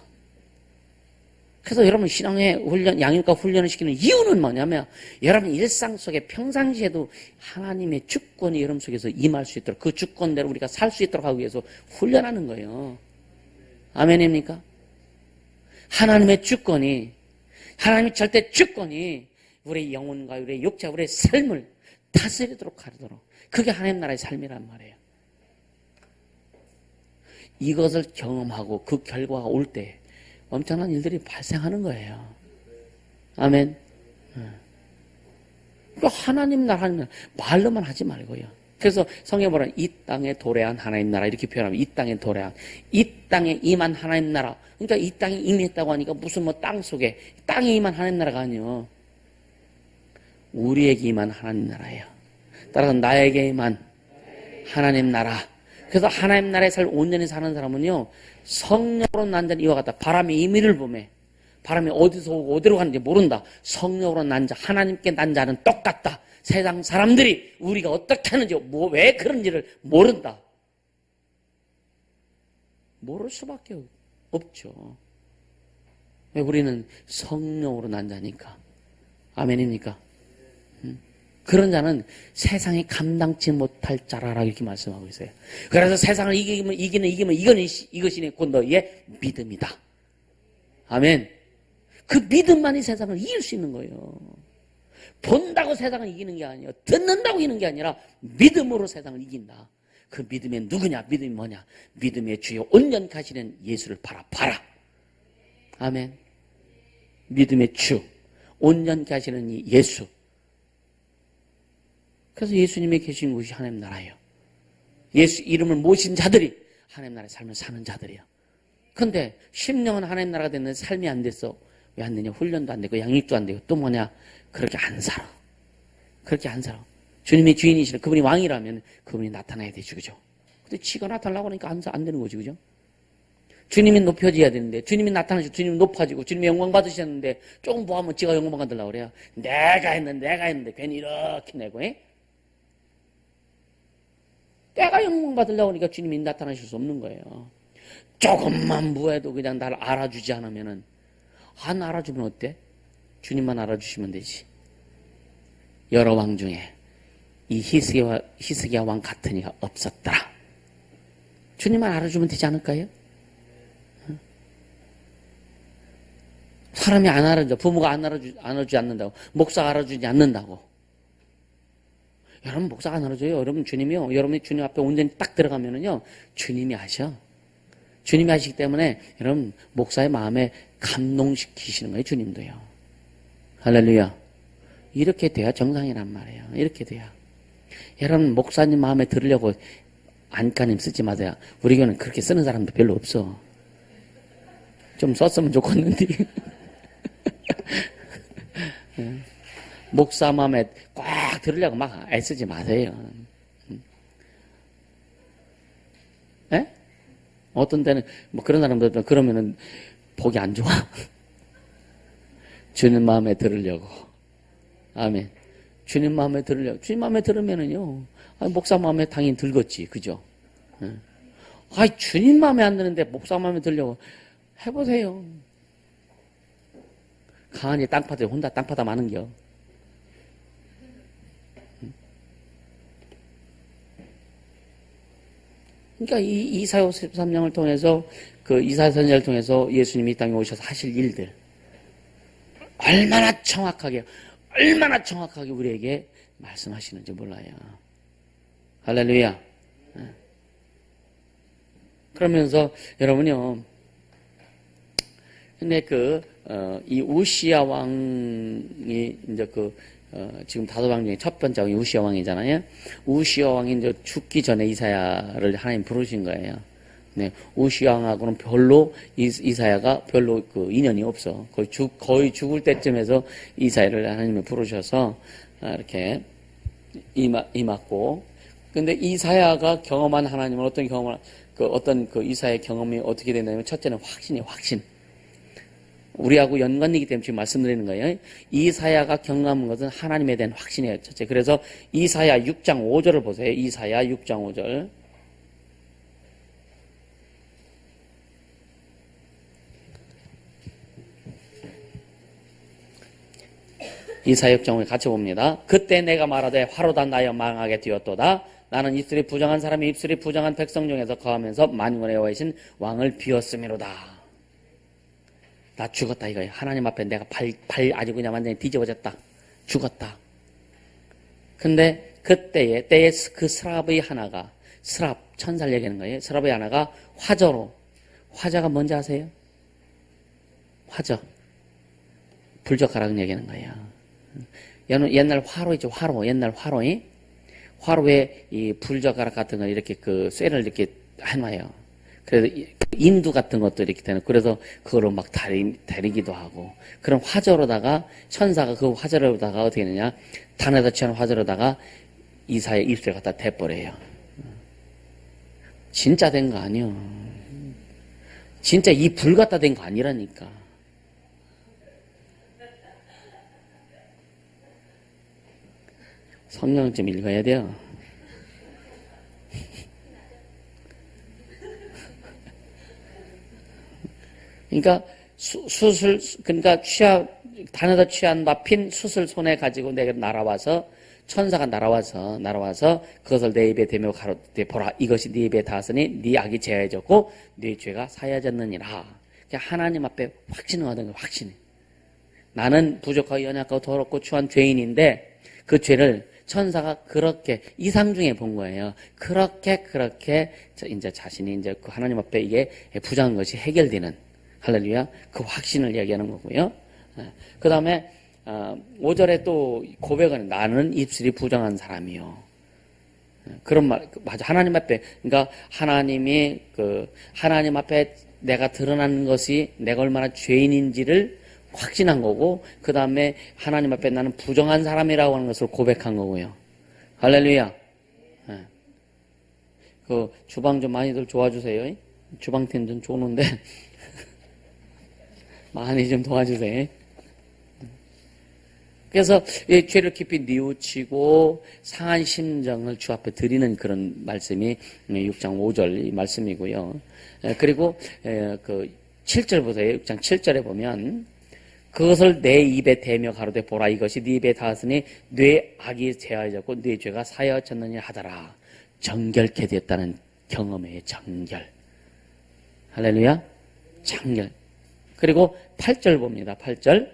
그래서 여러분 신앙의 훈련, 양육과 훈련을 시키는 이유는 뭐냐면 여러분 일상 속에 평상시에도 하나님의 주권이 여러분 속에서 임할 수 있도록 그 주권대로 우리가 살 수 있도록 하기 위해서 훈련하는 거예요. 아멘입니까? 하나님의 주권이 하나님의 절대 주권이 우리의 영혼과 우리의 육체, 우리의 삶을 다스리도록 하도록 그게 하나님 나라의 삶이란 말이에요. 이것을 경험하고 그 결과가 올 때 엄청난 일들이 발생하는 거예요. 아멘. 그 하나님 나라, 하나님 나라 말로만 하지 말고요. 그래서 성경에 보면 이 땅에 도래한 하나님 나라 이렇게 표현하면 이 땅에 도래한 이 땅에 임한 하나님 나라. 그러니까 이 땅에 임했다고 하니까 무슨 뭐 땅 속에 땅에 임한 하나님 나라가 아니요. 우리에게 임한 하나님 나라예요. 따라서 나에게 임한 하나님 나라. 그래서 하나님 나라의 삶을 온전히 사는 사람은요. 성령으로 난 자는 이와 같다. 바람의 임의를 보매. 바람이 어디서 오고 어디로 가는지 모른다. 성령으로 난 자, 하나님께 난 자는 똑같다. 세상 사람들이 우리가 어떻게 하는지, 왜 그런지를 모른다. 모를 수밖에 없죠. 왜 우리는 성령으로 난 자니까. 아멘입니까? 그런 자는 세상이 감당치 못할 자라라 이렇게 말씀하고 있어요. 그래서 세상을 이기면 이것이 곧 너희의 믿음이다. 아멘. 그 믿음만이 세상을 이길 수 있는 거예요. 본다고 세상을 이기는 게 아니에요. 듣는다고 이기는 게 아니라 믿음으로 세상을 이긴다. 그 믿음이 누구냐? 믿음이 뭐냐? 믿음의 주요 온전케 하시는 예수를 바라봐라. 아멘. 믿음의 주 온전케 하시는 이 예수. 그래서 예수님이 계신 곳이 하나님 나라예요. 예수 이름을 모신 자들이 하나님 나라의 삶을 사는 자들이에요. 근데 10년은 하나님 나라가 됐는데 삶이 안 됐어. 왜 안 되냐? 훈련도 안 되고 양육도 안 되고 또 뭐냐? 그렇게 안 살아. 그렇게 안 살아. 주님이 주인이시라 그분이 왕이라면 그분이 나타나야 되죠. 그죠? 근데 지가 나타나려고 하니까 안 되는 거지. 그죠? 주님이 높여져야 되는데 주님이 나타나시고 주님이 높아지고 주님이 영광 받으셨는데 조금 뭐 하면 지가 영광 받으려고 그래요. 내가 했는데 괜히 이렇게 내고 내가 영광 받으려고 하니까 주님이 나타나실 수 없는 거예요. 조금만 뭐해도 그냥 나를 알아주지 않으면은 안 알아주면 어때? 주님만 알아주시면 되지. 여러 왕 중에 이 히스기야 왕 같은 이가 없었더라. 주님만 알아주면 되지 않을까요? 사람이 안 알아줘. 부모가 알아주지 않는다고. 목사가 알아주지 않는다고. 여러분 목사가 안 알아줘요. 여러분 주님이요. 여러분이 주님 앞에 온전히 딱 들어가면은요. 주님이 아셔. 주님이 하시기 때문에 여러분 목사의 마음에 감동시키시는 거예요. 주님도요. 할렐루야. 이렇게 돼야 정상이란 말이에요. 이렇게 돼야. 여러분 목사님 마음에 들으려고 안간힘 쓰지 마세요. 우리 교회는 그렇게 쓰는 사람도 별로 없어. 좀 썼으면 좋겠는데. 목사 마음에 꽉 들으려고 막 애쓰지 마세요. 에? 어떤 때는 뭐 그런 사람들도 그러면은 복이 안 좋아. 주님 마음에 들으려고. 아멘. 주님 마음에 들으려고. 주님 마음에 들으면은요. 목사 마음에 당연히 들겠지. 그죠? 주님 마음에 안 드는데 목사 마음에 들려고 해보세요. 가만히 땅파다 혼자 땅파다 마는겨. 그러니까 이 이사야 53장을 통해서 그 이사야 선지자를 통해서 예수님이 이 땅에 오셔서 하실 일들 얼마나 정확하게 우리에게 말씀하시는지 몰라요. 할렐루야. 그러면서 여러분요, 근데 이 우시야 왕이 이제 지금 다섯 왕 중에 첫 번째 왕이 우시야 왕이잖아요. 우시야 왕이 이제 죽기 전에 이사야를 하나님 부르신 거예요. 네, 우시야 왕하고는 별로 이사야가 별로 인연이 없어. 거의 죽을 때쯤에서 이사야를 하나님이 부르셔서 이렇게 임했고. 근데 이사야가 경험한 하나님은 어떤 경험을 어떤 이사야의 경험이 어떻게 되냐면 첫째는 확신. 우리하고 연관이기 때문에 지금 말씀드리는 거예요. 이사야가 경험한 것은 하나님에 대한 확신이에요. 첫째. 그래서 이사야 6장 5절을 보세요. 이사야 6장 5절. 이사야 6장 5절 같이 봅니다. 그때 내가 말하되 화로다 나여 망하게 되었도다. 나는 입술이 부정한 사람이 입술이 부정한 백성 중에서 거하면서 만군의 여호와이신 왕을 비웠음이로다. 나 죽었다 이거예요. 하나님 앞에 내가 아주 그냥 완전히 뒤집어졌다. 죽었다. 근데 때에 그 스랍의 하나가, 천사를 얘기하는 거예요. 스랍의 하나가 화저가 뭔지 아세요? 화저. 불젓가락 얘기하는 거예요. 옛날 화로 있죠. 옛날 화로에 이 불젓가락 같은 거 이렇게 쇠를 이렇게 해놔요. 그래서 인두 같은 것도 이렇게 되는, 그래서 그거로 막 다리기도 하고, 그런 화저로다가, 천사가 그 화저로다가 어떻게 되느냐, 단에다 취한 화저로다가 이사의 입술에 갖다 대버려요. 진짜 된 거 아니요. 진짜 이 불 갖다 된 거 아니라니까. 성경 좀 읽어야 돼요. 그러니까 단에다 취한 바 핀 숯을 손에 가지고 내가 천사가 날아와서 그것을 내 입에 대며 가로되 보라 이것이 네 입에 닿았으니 네 악이 제하여졌고 네 죄가 사하여졌느니라. 그러니까 하나님 앞에 확신을 얻은 거예요. 확신이. 나는 부족하고 연약하고 더럽고 추한 죄인인데 그 죄를 천사가 그렇게 이상 중에 본 거예요. 그렇게 이제 자신이 이제 그 하나님 앞에 이게 부정한 것이 해결되는, 할렐루야, 그 확신을 얘기하는 거고요. 그 다음에 5절에 또 고백은 나는 입술이 부정한 사람이요. 그런 말 맞아. 하나님 앞에, 그러니까 하나님 앞에 내가 드러나는 것이 내가 얼마나 죄인인지를 확신한 거고, 그 다음에 하나님 앞에 나는 부정한 사람이라고 하는 것을 고백한 거고요. 할렐루야. 주방 좀 많이들 도와주세요. 주방팀 좀 좋은데 많이 좀 도와주세요. 그래서 이 죄를 깊이 뉘우치고 상한 심정을 주 앞에 드리는 그런 말씀이 6장 5절 말씀이고요. 그리고 7절 보세요. 6장 7절에 보면 그것을 내 입에 대며 가로되 보라 이것이 네 입에 닿았으니 네 악이 제하여졌고 네 죄가 사하여졌느니 하더라. 정결케 되었다는 경험의 정결. 할렐루야. 정결. 그리고 8절 봅니다. 8절.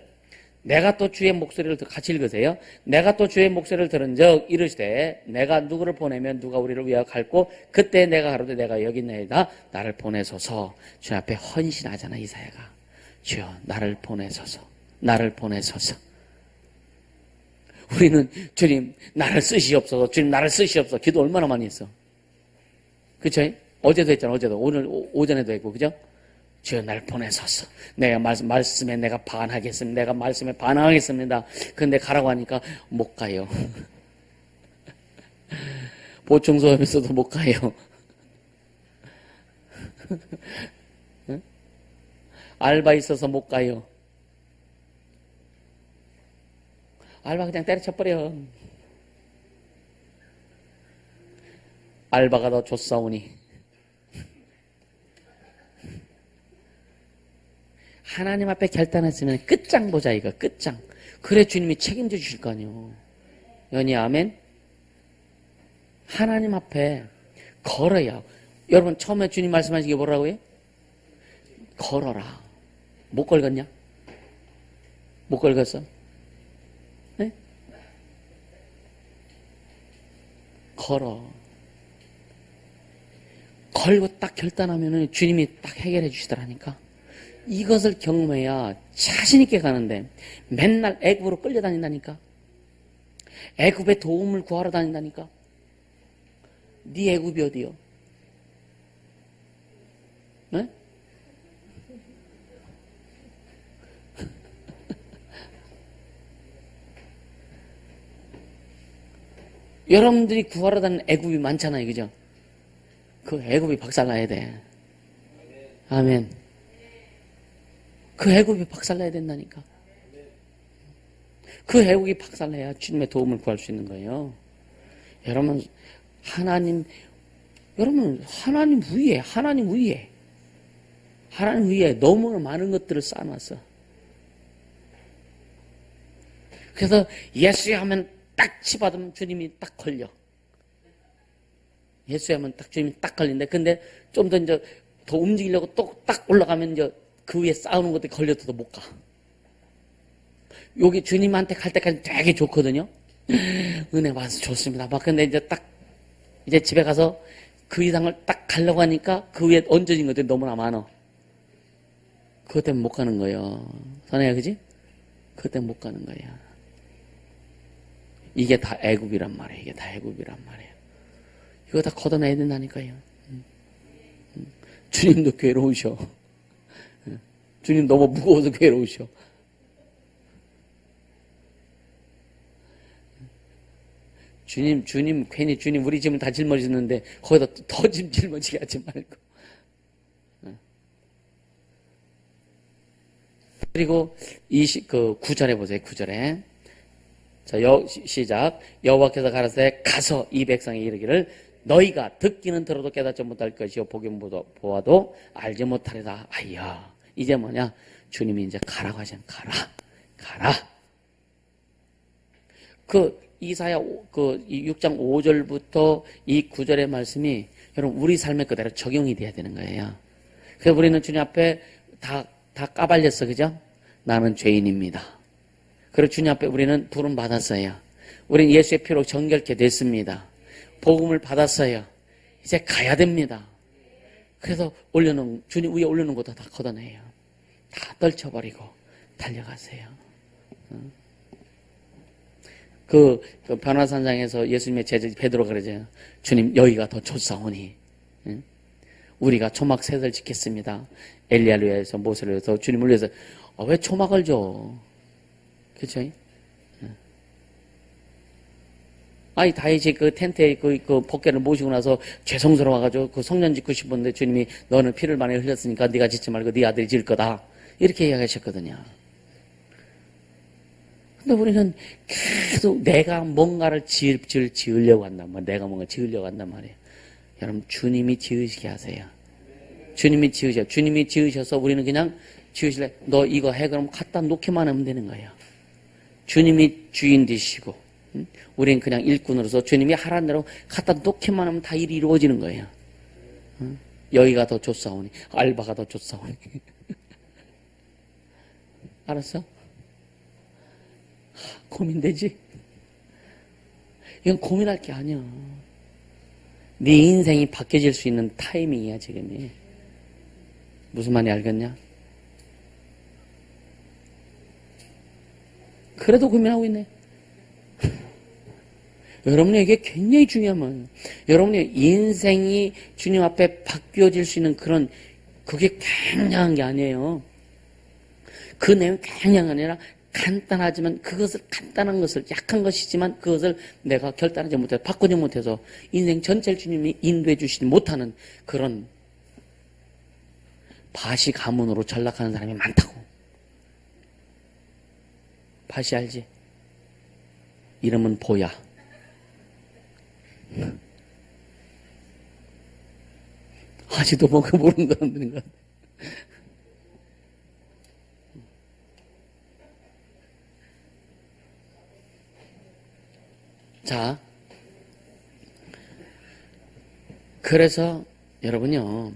내가 또 주의 목소리를 같이 읽으세요. 내가 또 주의 목소리를 들은 적 이르시되 내가 누구를 보내면 누가 우리를 위하여 갈고 그때 내가 가로되 내가 여기 있나이다. 나를 보내소서. 주 앞에 헌신하잖아 이사야가. 주여 나를 보내소서. 나를 보내소서. 우리는 주님 나를 쓰시옵소서. 주님 나를 쓰시옵소서. 기도 얼마나 많이 했어. 그쵸? 어제도 했잖아. 오늘 오전에도 했고 그죠? 주여 날 보내소서. 내가 말씀에 내가 반하겠습니다. 내가 말씀에 반항하겠습니다. 근데 가라고 하니까 못 가요. 보충소험에서도 못 가요. 알바 있어서 못 가요. 알바 그냥 때려쳐버려. 알바가 더 좋사오니. 하나님 앞에 결단했으면 끝장 보자 이거. 끝장. 그래 주님이 책임져 주실 거 아니에요. 연희 아멘. 하나님 앞에 걸어야 여러분 처음에 주님 말씀하신 게 뭐라고요? 걸어라. 못 걸었냐? 못 걸었어? 네? 걸어. 걸고 딱 결단하면은 주님이 딱 해결해 주시더라니까. 이것을 경험해야 자신 있게 가는데 맨날 애굽으로 끌려다닌다니까. 애굽의 도움을 구하러 다닌다니까. 네 애굽이 어디요? 네? 여러분들이 구하러 다니는 애굽이 많잖아요, 그죠? 그 애굽이 박살나야 돼. 아멘. 그 애굽이 박살나야 된다니까. 그 애국이 박살내야 주님의 도움을 구할 수 있는 거예요. 여러분 하나님 위에 너무 많은 것들을 쌓아놨어. 그래서 예수 하면 딱 치받으면 주님이 딱 걸려. 예수 하면 딱 주님이 딱 걸린대. 근데 좀 더 이제 더 움직이려고 또 딱 올라가면 이제 그 위에 쌓아놓은 것들이 걸려도 못 가. 여기 주님한테 갈 때까지 되게 좋거든요. 은혜 받아서 좋습니다. 막 근데 이제 집에 가서 그 이상을 딱 가려고 하니까 그 위에 얹어진 것들이 너무나 많아. 그것 때문에 못 가는 거예요. 선혜야, 그지? 그것 때문에 못 가는 거야. 이게 다 애굽이란 말이에요. 이게 다 애굽이란 말이에요. 이거 다 걷어내야 된다니까요. 주님도 괴로우셔. 주님 너무 무거워서 괴로우셔. 주님, 괜히 주님 우리 짐을 다 짊어지는데 거기다 더 짐 짊어지게 하지 말고. 그리고 그 9절에 보세요. 9절에. 자, 시작. 여호와께서 가라사대 가서 이 백성에 이르기를 너희가 듣기는 들어도 깨닫지 못할 것이요 보기는 보아도 알지 못하리라. 아이야. 이제 뭐냐? 주님이 이제 가라고 하잖아요. 가라. 이사야 6장 5절부터 이 9절의 말씀이 여러분 우리 삶에 그대로 적용이 돼야 되는 거예요. 그래서 우리는 주님 앞에 다 까발렸어, 그죠? 나는 죄인입니다. 그리고 주님 앞에 우리는 부름 받았어요. 우리는 예수의 피로 정결케 됐습니다. 복음을 받았어요. 이제 가야 됩니다. 그래서 주님 위에 올려놓은 것도 다 걷어내요. 다 떨쳐버리고 달려가세요. 그 변화산장에서 예수님의 제자 베드로가 그러잖아요. 주님 여기가 더 좋사오니 우리가 초막 셋을 짓겠습니다. 엘리야를 위해서 모세를 위해서 주님을 위해서 왜 초막을 줘? 그렇죠? 아니 다윗이 그 텐트에 그 법궤를 모시고 나서 죄송스러워가지고 그 성전 짓고 싶었는데 주님이 너는 피를 많이 흘렸으니까 네가 짓지 말고 네 아들이 지을 거다 이렇게 이야기하셨거든요. 근데 우리는 계속 내가 뭔가를 지으려고 한단 말이에요. 내가 뭔가 지으려고 한단 말이에요. 여러분 주님이 지으시게 하세요. 주님이 지으셔서 우리는 그냥 지으실래? 너 이거 해 그럼 갖다 놓기만 하면 되는 거예요. 주님이 주인 되시고 우리는 그냥 일꾼으로서 주님이 하라는 대로 갖다 놓기만 하면 다 일이 이루어지는 거예요. 여기가 더 좋사오니 알바가 더 좋사오니 알았어? 고민되지? 이건 고민할 게 아니야. 네 인생이 바뀌어질 수 있는 타이밍이야 지금이. 무슨 말인지 알겠냐? 그래도 고민하고 있네. 여러분에게 굉장히 중요한 말이에요. 여러분의 인생이 주님 앞에 바뀌어질 수 있는 그게 굉장한 게 아니에요. 그 내용이 굉장한 게 아니라 간단하지만 간단한 것을 약한 것이지만 그것을 내가 결단하지 못해서 바꾸지 못해서 인생 전체를 주님이 인도해 주시지 못하는 그런 바시 가문으로 전락하는 사람이 많다고. 바시 알지? 이름은 보야. 아직도 뭔가 모르는 사람들인 것 같아. 자, 그래서 여러분요,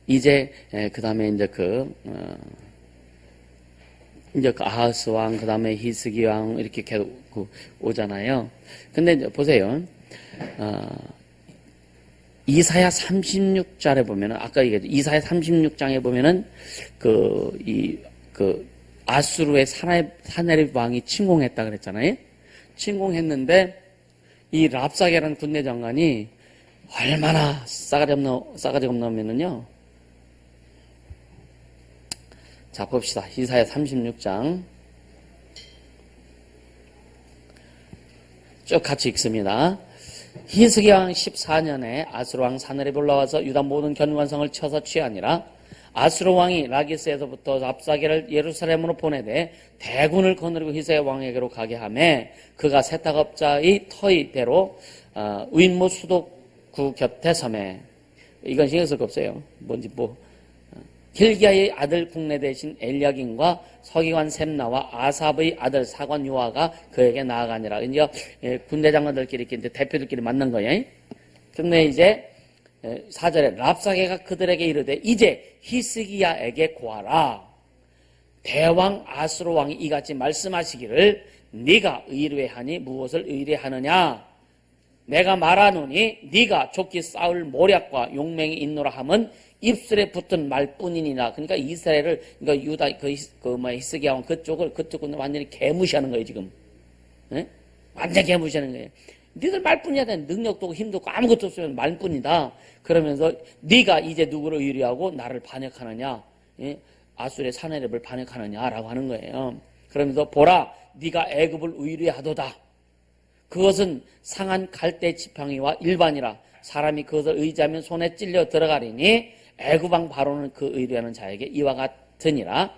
이제 그 다음에 이제 이제 그 아하스 왕, 그 다음에 히스기 왕 이렇게 계속 오잖아요. 근데 이제 보세요. 이사야 36장에 보면은 아까 얘기했죠. 이사야 36장에 보면은 아수르의 사네립 왕이 침공했다 그랬잖아요. 침공했는데 이 랍사게라는 군대 장관이 얼마나 싸가지 없냐면요. 자, 봅시다. 이사야 36장. 쭉 같이 읽습니다. 히스기 왕 14년에 아수르 왕 사네립이 올라와서 유다 모든 견관성을 쳐서 취하니라. 아수르 왕이 라기스에서부터 랍사게를 예루살렘으로 보내되 대군을 거느리고 히스기 왕에게로 가게 하매 그가 세탁업자의 터이대로 의인모 수도구 곁에 서매. 이건 신경 쓸 거 없어요. 뭔지 hil기야의 아들 국내 대신 엘야긴과 서기관 셈나와 아삽의 아들 사관 요아가 그에게 나아가니라. 이제 군대 장관들끼리 이제 대표들끼리 만난 거예요. 근데 이제 4절에 랍사게가 그들에게 이르되 이제 히스기야에게 고하라. 대왕 아수르 왕이 이같이 말씀하시기를 네가 의뢰하니 무엇을 의뢰하느냐? 내가 말하노니 네가 좋게 싸울 모략과 용맹이 있노라 함은 입술에 붙은 말뿐이니라. 그러니까 이스라엘을, 그러니까 유다, 히스기야 왕 그쪽은 완전히 개무시하는 거예요, 지금. 네? 완전 개무시하는 거예요. 니들 말뿐이야. 능력도 없고 힘도 없고 아무것도 없으면 말뿐이다. 그러면서 네가 이제 누구를 의뢰하고 나를 반역하느냐? 예? 아수르의 사네립을 반역하느냐라고 하는 거예요. 그러면서 보라, 네가 애굽을 의뢰하도다. 그것은 상한 갈대 지팡이와 일반이라. 사람이 그것을 의지하면 손에 찔려 들어가리니 애굽 왕 바로는 그 의뢰하는 자에게 이와 같으니라.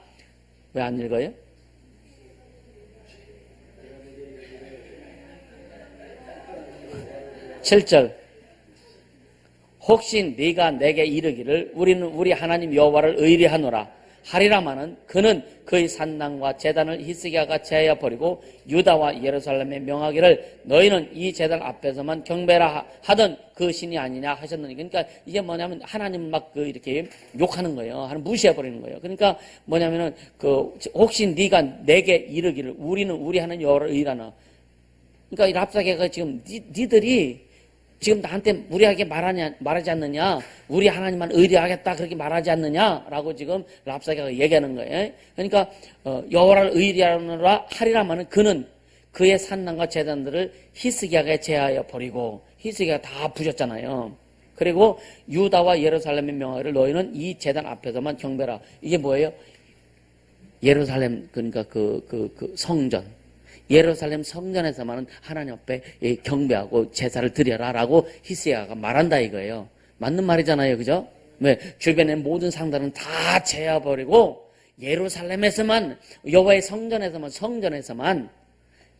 왜 안 읽어요? (7절) 혹시 네가 내게 이르기를 우리는 우리 하나님 여호와를 의뢰하노라 하리라마는 그는 그의 산당과 제단을 히스기야가 제하여 버리고 유다와 예루살렘에 명하기를 너희는 이 제단 앞에서만 경배라 하던 그 신이 아니냐 하셨느니. 그러니까 이게 뭐냐면 하나님 막 이렇게 욕하는 거예요. 하나님 무시해 버리는 거예요. 그러니까 뭐냐면은 혹시 네가 내게 이르기를 우리는 우리 하나님 여호와를 의뢰하나. 그러니까 이 랍사게가 지금 니들이 지금 나한테 무리하게 말하지 않느냐? 우리 하나님만 의뢰하겠다 그렇게 말하지 않느냐라고 지금 랍사게가 얘기하는 거예요. 그러니까 여호와를 의뢰하노라 하리라마는 그는 그의 산당과 제단들을 히스기야가 제하여 버리고 히스기야가 다 부셨잖아요. 그리고 유다와 예루살렘의 명하기를 너희는 이 제단 앞에서만 경배라. 이게 뭐예요? 예루살렘 그러니까 그 성전. 예루살렘 성전에서만은 하나님 앞에 경배하고 제사를 드려라라고 히스기야가 말한다 이거예요. 맞는 말이잖아요, 그죠? 왜 주변의 모든 상단은 다 제어버리고 예루살렘에서만 여호와의 성전에서만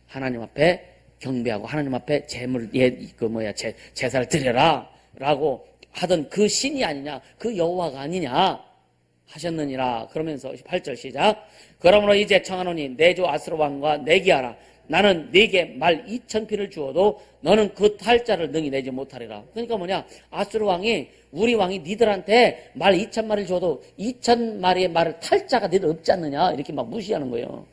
하나님 앞에 경배하고 하나님 앞에 제사를 드려라라고 하던 그 신이 아니냐, 그 여호와가 아니냐 하셨느니라. 그러면서 8절 시작. 그러므로 이제 청하노니 내 주 아수르 왕과 내기하라. 나는 네게 말 2,000피를 주어도 너는 그 탈자를 능히 내지 못하리라. 그러니까 뭐냐, 아수르 왕이 우리 왕이 니들한테 말 2,000마리를 줘도 2,000마리의 말을 탈자가 니들 없지 않느냐 이렇게 막 무시하는 거예요.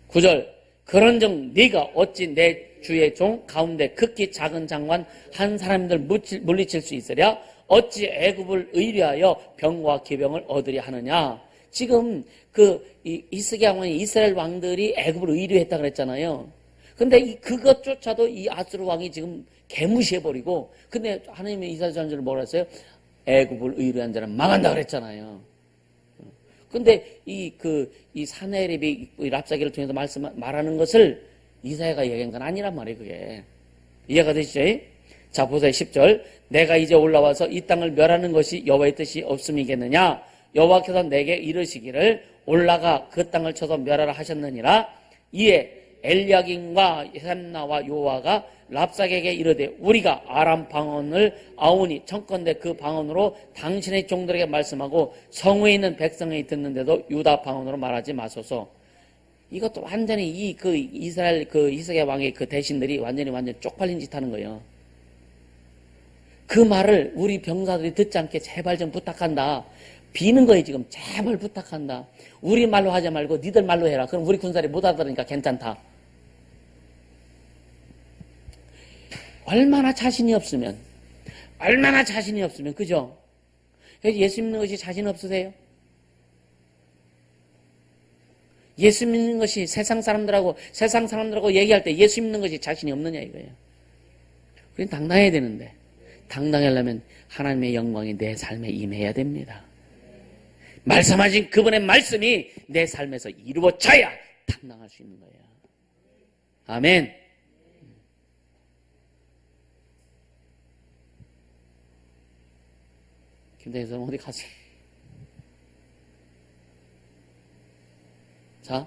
9절 그런즉 네가 어찌 내 주의 종 가운데 극히 작은 장관 한 사람들 물리칠 수 있으랴? 어찌 애굽을 의뢰하여 병과 기병을 얻으려 하느냐? 지금 히스기야 왕이 이스라엘 왕들이 애굽을 의뢰했다 그랬잖아요. 근데 그것조차도 이 아수르 왕이 지금 개무시해버리고, 근데 하나님의 이사야 전서를 뭐라 했어요? 애굽을 의뢰한 자는 망한다 그랬잖아요. 근데 이 사네립이 랍사게를 통해서 말하는 것을 이사야가 얘기한 건 아니란 말이에요, 그게. 이해가 되시죠? 자, 보세요. 10절. 내가 이제 올라와서 이 땅을 멸하는 것이 여호와의 뜻이 없음이겠느냐? 여호와께서 내게 이르시기를 올라가 그 땅을 쳐서 멸하라 하셨느니라. 이에 엘야긴과 셈나와 요아가 랍사게에게 이르되 우리가 아람 방언을 아오니 청컨대 그 방언으로 당신의 종들에게 말씀하고 성읍에 있는 백성이 듣는데도 유다 방언으로 말하지 마소서. 이것도 완전히 이스라엘 히스기야 왕의 그 대신들이 완전히 쪽팔린 짓 하는 거예요. 그 말을 우리 병사들이 듣지 않게 제발 좀 부탁한다. 비는 거예요 지금. 제발 부탁한다. 우리 말로 하지 말고 니들 말로 해라. 그럼 우리 군사들이 못 알아들으니까 괜찮다. 얼마나 자신이 없으면 그죠? 예수 믿는 것이 자신 없으세요? 예수 믿는 것이 세상 사람들하고 얘기할 때 예수 믿는 것이 자신이 없느냐 이거예요. 우리는 당당해야 되는데 당당하려면 하나님의 영광이 내 삶에 임해야 됩니다. 말씀하신 그분의 말씀이 내 삶에서 이루어져야 당당할 수 있는 거예요. 아멘. 김대희 어디 갔어? 자,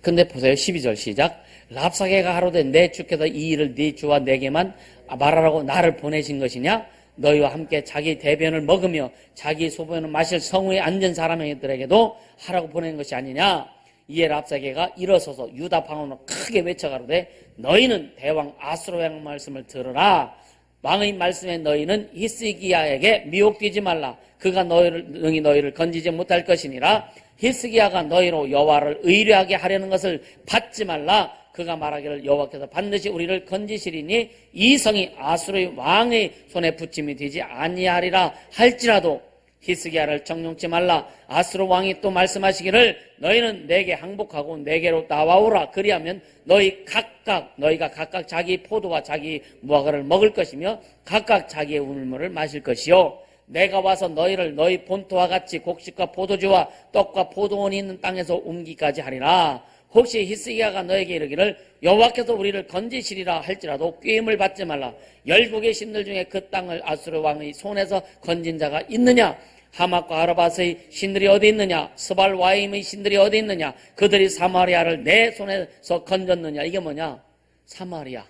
근데 보세요. 12절 시작. 랍사게가 하루되 내 주께서 이 일을 네 주와 내게만 말하라고 나를 보내신 것이냐? 너희와 함께 자기 대변을 먹으며 자기 소변을 마실 성우에 앉은 사람들에게도 하라고 보낸 것이 아니냐? 이에 랍사게가 일어서서 유다 방언으로 크게 외쳐가로되 너희는 대왕 아수르 왕 말씀을 들으라. 왕의 말씀에 너희는 히스기야에게 미혹되지 말라. 그가 능히 너희를 건지지 못할 것이니라. 히스기야가 너희로 여호와를 의뢰하게 하려는 것을 받지 말라. 그가 말하기를 여호와께서 반드시 우리를 건지시리니 이 성이 아수르의 왕의 손에 붙임이 되지 아니하리라 할지라도 히스기야를 정욕지 말라. 아수르 왕이 또 말씀하시기를 너희는 내게 항복하고 내게로 나와오라. 그리하면 너희가 각각 자기 포도와 자기 무화과를 먹을 것이며 각각 자기의 우물물을 마실 것이요 내가 와서 너희를 너희 본토와 같이 곡식과 포도주와 떡과 포도원이 있는 땅에서 옮기까지 하리라. 혹시 히스기야가 너에게 이르기를 여호와께서 우리를 건지시리라 할지라도 꾀임을 받지 말라. 열국의 신들 중에 그 땅을 아수르 왕의 손에서 건진 자가 있느냐? 하맛과 아라밧의 신들이 어디 있느냐? 스발와임의 신들이 어디 있느냐? 그들이 사마리아를 내 손에서 건졌느냐? 이게 뭐냐? 사마리아,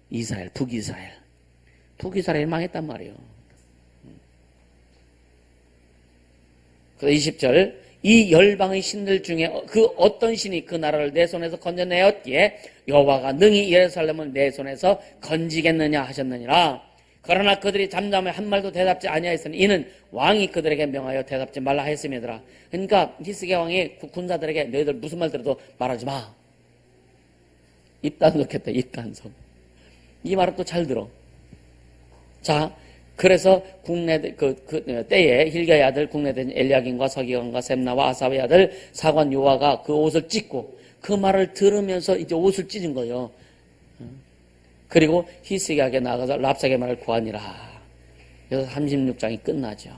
이스라엘, 북이스라엘 망했단 말이에요. 그래서 20절 이 열방의 신들 중에 그 어떤 신이 그 나라를 내 손에서 건져내었기에 여호와가 능히 예루살렘을 내 손에서 건지겠느냐 하셨느니라. 그러나 그들이 잠잠해 한 말도 대답지 아니하였으니 이는 왕이 그들에게 명하여 대답지 말라 하였음이더라. 그러니까 히스기야 왕이 군사들에게 너희들 무슨 말 들어도 말하지 마. 입단속 했다. 입단속. 이 말을 또 잘 들어. 자, 그래서 때에 힐기야의 아들 국내된 엘리야김과 서기관과 셈나와 아사의 아들 사관 요아가 그 옷을 찢고 그 말을 들으면서 이제 옷을 찢은 거예요. 그리고 히스기야에게 나가서 랍사게 말을 구하니라. 그래서 36장이 끝나죠.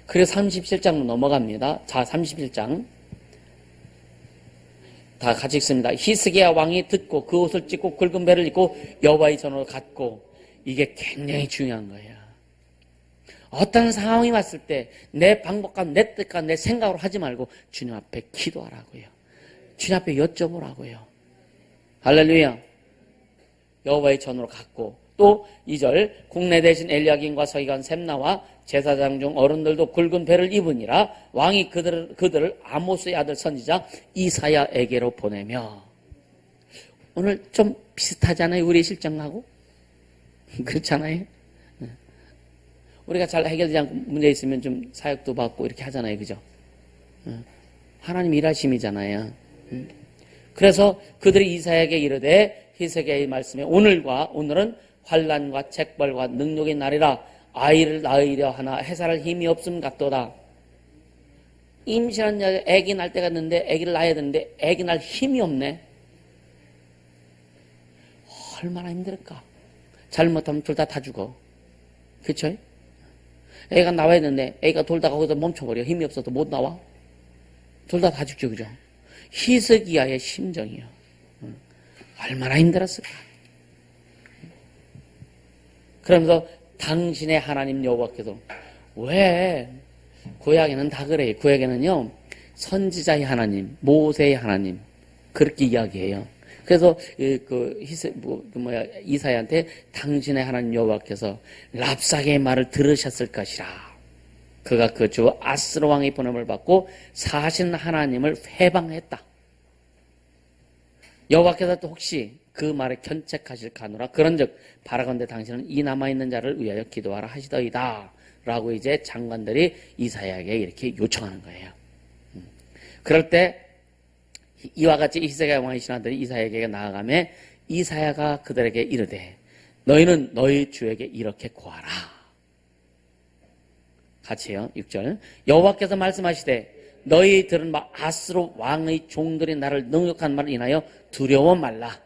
그래서 37장으로 넘어갑니다. 자, 37장 다 같이 읽습니다. 히스기야 왕이 듣고 그 옷을 찢고 굵은 배를 입고 여호와의 전으로 갔고. 이게 굉장히 중요한 거예요. 어떤 상황이 왔을 때 내 방법과 내 뜻과 내 생각으로 하지 말고 주님 앞에 기도하라고요. 주님 앞에 여쭤보라고요. 할렐루야. 여호와의 전으로 갔고 또 2절 국내 대신 엘리야김과 서기관 셈나와 제사장 중 어른들도 굵은 배를 입으니라. 왕이 그들을 아모스의 아들 선지자 이사야에게로 보내며. 오늘 좀 비슷하잖아요. 우리 실정하고. 그렇잖아요. 우리가 잘 해결되지 않고 문제 있으면 좀 사역도 받고 이렇게 하잖아요. 그죠? 하나님 일하심이잖아요. 그래서 그들이 이사야에게 이르되 히스기야의 말씀에 오늘은 환난과 책벌과 능욕의 날이라. 아이를 낳으려 하나 해살할 힘이 없음 같도다. 임신한 여자 아기 날 때가 있는데 아기를 낳아야 되는데 아기 날 힘이 없네. 얼마나 힘들까. 잘못하면 둘 다 죽어. 그쵸? 애가 나와야 되는데 애가 돌다가 거기서 멈춰버려. 힘이 없어서 못 나와. 둘 다 죽죠. 그죠? 히스기야의 심정이요. 얼마나 힘들었을까. 그러면서 당신의 하나님 여호와께서 왜 구약에는 다 그래요. 구약에는요 선지자의 하나님, 모세의 하나님 그렇게 이야기해요. 그래서 이사야한테 당신의 하나님 여호와께서 랍사게의 말을 들으셨을 것이라. 그가 그 주 아스로 왕의 보냄을 받고 사신 하나님을 회방했다. 여호와께서 또 혹시 그 말에 견책하실까노라. 그런즉 바라건대 당신은 이 남아있는 자를 위하여 기도하라 하시더이다 라고 이제 장관들이 이사야에게 이렇게 요청하는 거예요. 그럴 때 이와 같이 히스기야 왕의 신하들이 이사야에게 나아가며 이사야가 그들에게 이르되 너희는 너희 주에게 이렇게 구하라. 같이요. 6절. 여호와께서 말씀하시되 너희들은 아스로 왕의 종들이 나를 능욕한 말을 인하여 두려워 말라.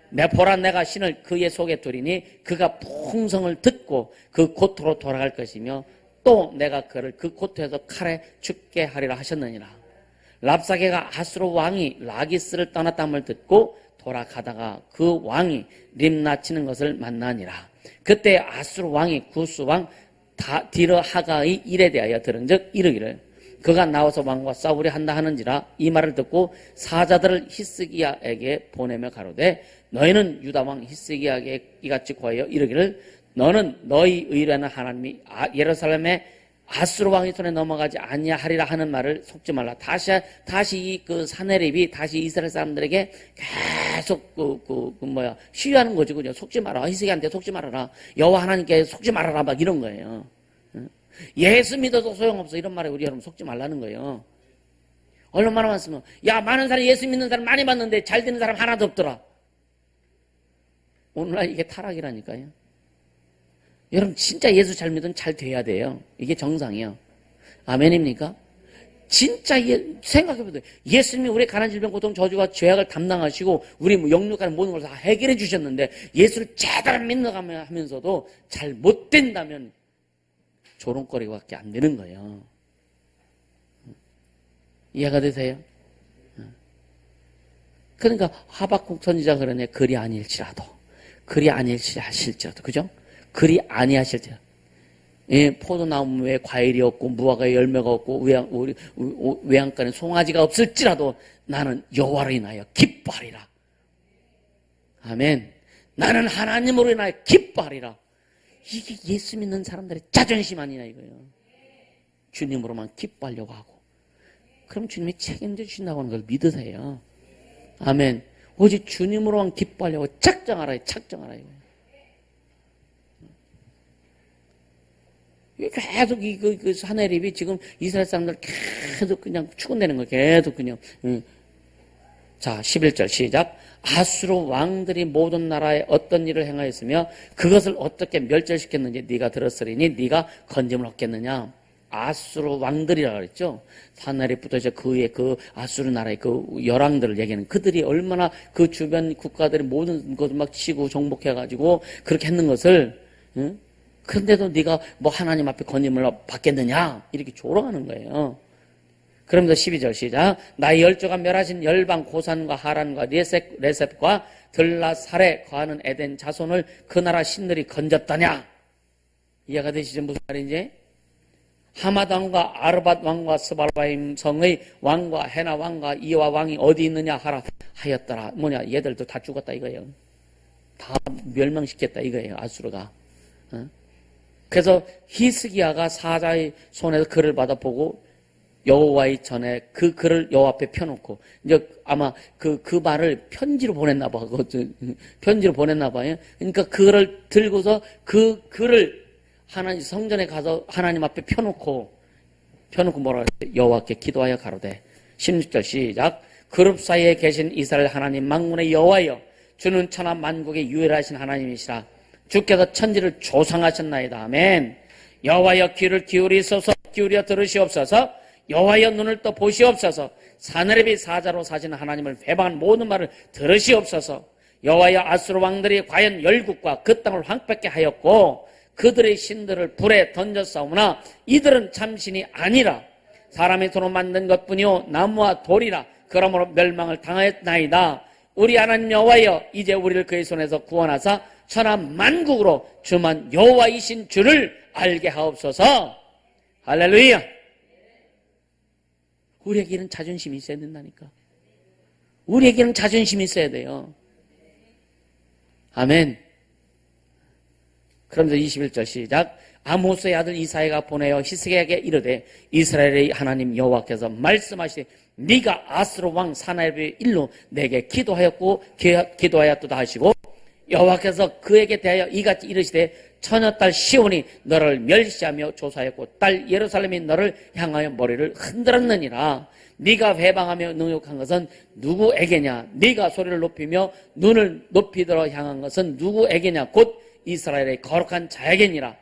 내 보라 내가 신을 그의 속에 두리니 그가 풍성을 듣고 그 고토로 돌아갈 것이며 또 내가 그를 그 고토에서 칼에 죽게 하리라 하셨느니라. 랍사게가 아스로 왕이 라기스를 떠났다는 걸 듣고 돌아가다가 그 왕이 림나 치는 것을 만나니라. 그때 아스로 왕이 구스 왕 디르하가의 일에 대하여 들은즉 이르기를 그가 나와서 왕과 싸우려 한다 하는지라. 이 말을 듣고 사자들을 히스기야에게 보내며 가로되 너희는 유다 왕 히스기야에게 이같이 구하여 이르기를 너는 너희 의뢰하는 하나님이 예루살렘에 아수르 왕의 손에 넘어가지 아니하리라 하는 말을 속지 말라. 다시 그 사내립이 다시 이스라엘 사람들에게 계속 시위하는 거지, 그죠? 속지 마라. 히스기야한테 속지 말아라. 여호와 하나님께 속지 말아라. 막 이런 거예요. 예수 믿어도 소용없어. 이런 말에 우리 여러분 속지 말라는 거예요. 얼마나 많으면 야, 많은 사람 예수 믿는 사람 많이 봤는데 잘 되는 사람 하나도 없더라. 오늘날 이게 타락이라니까요. 여러분 진짜 예수 잘 믿으면 잘 돼야 돼요. 이게 정상이요. 아멘입니까? 진짜 생각해보세요. 예수님이 우리 가난 질병 고통 저주와 죄악을 담당하시고 우리 영육하는 모든 걸 다 해결해 주셨는데 예수를 제대로 믿는다며 하면서도 잘 못 된다면 조롱거리밖에 안 되는 거예요. 이해가 되세요? 그러니까 하박국 선지자 그러네. 그리 아니일지라도 그죠? 그리 아니하실지라도. 예, 포도나무 외에 과일이 없고 무화과에 열매가 없고 외양간에 송아지가 없을지라도 나는 여호와로 인하여 기뻐하리라. 아멘. 나는 하나님으로 인하여 기뻐하리라. 이게 예수 믿는 사람들의 자존심 아니냐 이거예요. 주님으로만 기뻐하려고 하고. 그럼 주님이 책임져 주신다고 하는 걸 믿으세요. 아멘. 오직 주님으로만 기뻐하려고 작정하라 이거예요. 계속 그 사내립이 지금 이스라엘 사람들 계속 그냥 추근대는 거예요. 계속 그냥. 자, 11절 시작. 아수르 왕들이 모든 나라에 어떤 일을 행하였으며 그것을 어떻게 멸절시켰는지 네가 들었으리니 네가 건짐을 얻겠느냐. 아수르 왕들이라 그랬죠. 사내립부터 이제 그의 그 아수르 나라의 그 열왕들을 얘기하는 그들이 얼마나 그 주변 국가들이 모든 것을 막 치고 정복해가지고 그렇게 했는 것을 그런데도 네가 뭐 하나님 앞에 건짐을 받겠느냐 이렇게 조롱하는 거예요. 그러면서 12절 시작. 나의 열조가 멸하신 열방 고산과 하란과 레셉과 들라살에 거하는 에덴 자손을 그 나라 신들이 건졌다냐. 이해가 되시죠? 무슨 말인지? 하맛 왕과 아르밧 왕과 스발바임 성의 왕과 헤나 왕과 이와 왕이 어디 있느냐 하였더라. 뭐냐, 얘들도 다 죽었다 이거예요. 다 멸망시켰다 이거예요, 아수르가. 그래서 히스기야가 사자의 손에서 글을 받아보고 여호와의 전에 그 글을 여호와 앞에 펴놓고 이제 아마 그 말을 편지로 보냈나 봐. 편지로 보냈나 봐요. 그러니까 그거를 들고서 그 글을 하나님 성전에 가서 하나님 앞에 펴놓고 뭐라 그랬어요? 여호와께 기도하여 가로되 16절 시작. 그룹 사이에 계신 이스라엘 하나님 만군의 여호와여 주는 천하 만국의 유일하신 하나님이시라. 주께서 천지를 조상하셨나이다. 아멘. 여호와여 귀를 기울여 들으시옵소서. 여호와여 눈을 떠 보시옵소서. 사내립이 사자로 사시는 하나님을 회방한 모든 말을 들으시옵소서. 여호와여 아수르 왕들이 과연 열국과 그 땅을 황폐케 하였고 그들의 신들을 불에 던졌사오나 이들은 참신이 아니라 사람의 손으로 만든 것뿐이요 나무와 돌이라. 그러므로 멸망을 당하였나이다. 우리 하나님 여호와여 이제 우리를 그의 손에서 구원하사 천하 만국으로 주만 여호와이신 줄을 알게 하옵소서. 할렐루야. 우리에게는 자존심이 있어야 된다니까. 우리에게는 자존심이 있어야 돼요. 아멘. 그러면서 21절 시작. 아모스의 아들 이사야가 보내어 히스기야에게 이르되 이스라엘의 하나님 여호와께서 말씀하시되 네가 아스로 왕 사나립의 일로 내게 기도하였고 기도하였도다 하시고 여호와께서 그에게 대하여 이같이 이르시되 처녀딸 시온이 너를 멸시하며 조사하였고 딸 예루살렘이 너를 향하여 머리를 흔들었느니라. 네가 회방하며 능욕한 것은 누구에게냐? 네가 소리를 높이며 눈을 높이들어 향한 것은 누구에게냐? 곧 이스라엘의 거룩한 자에게니라.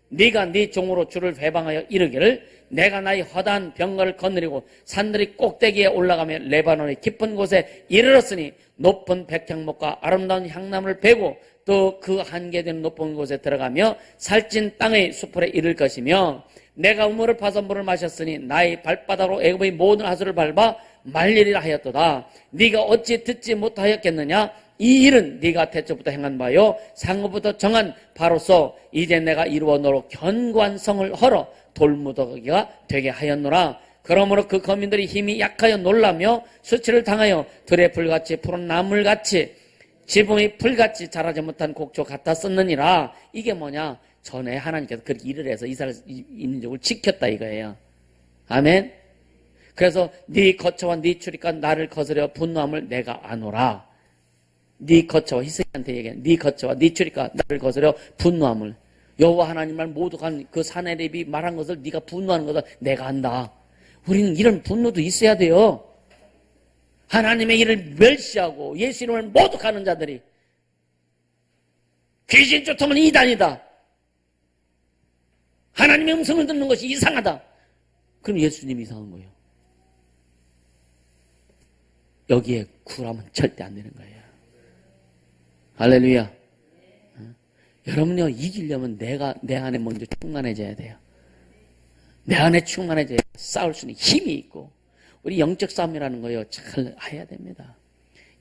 네가 네 종으로 주를 회방하여 이르기를 내가 나의 허다한 병거를 거느리고 산들이 꼭대기에 올라가며 레바논의 깊은 곳에 이르렀으니 높은 백향목과 아름다운 향나무를 베고 또 그 한계되는 높은 곳에 들어가며 살찐 땅의 수풀에 이를 것이며 내가 우물을 파서 물을 마셨으니 나의 발바닥으로 애굽의 모든 하수를 밟아 말리리라 하였도다. 네가 어찌 듣지 못하였겠느냐? 이 일은 네가 태초부터 행한 바요 상고부터 정한 바로서 이제 내가 이루어 너로 견고한 성을 헐어 돌무더기가 되게 하였노라. 그러므로 그 거민들이 힘이 약하여 놀라며 수치를 당하여 들의 풀같이 푸른 나물같이 지붕의 풀같이 자라지 못한 곡조 같았었느니라. 이게 뭐냐? 전에 하나님께서 그렇게 일을 해서 이스라엘 민족을 지켰다 이거예요. 아멘. 그래서 네 거처와 네 출입과 나를 거스려 분노함을 내가 아노라. 네 거처와 히스기야한테 얘기해. 네 거처와 네 출입과 나를 거스려 분노함을. 여호와 하나님 말 모두 간 그 사내립이 말한 것을 네가 분노하는 것을 내가 안다. 우리는 이런 분노도 있어야 돼요. 하나님의 일을 멸시하고 예수 이름을 모독하는 자들이 귀신 쫓으면 이단이다. 하나님의 음성을 듣는 것이 이상하다. 그럼 예수님이 이상한 거예요. 여기에 굴하면 절대 안 되는 거예요. 할렐루야. 여러분요, 이기려면 내 안에 먼저 충만해져야 돼요. 내 안에 충만해져야 싸울 수 있는 힘이 있고, 우리 영적 싸움이라는 거요, 잘 해야 됩니다.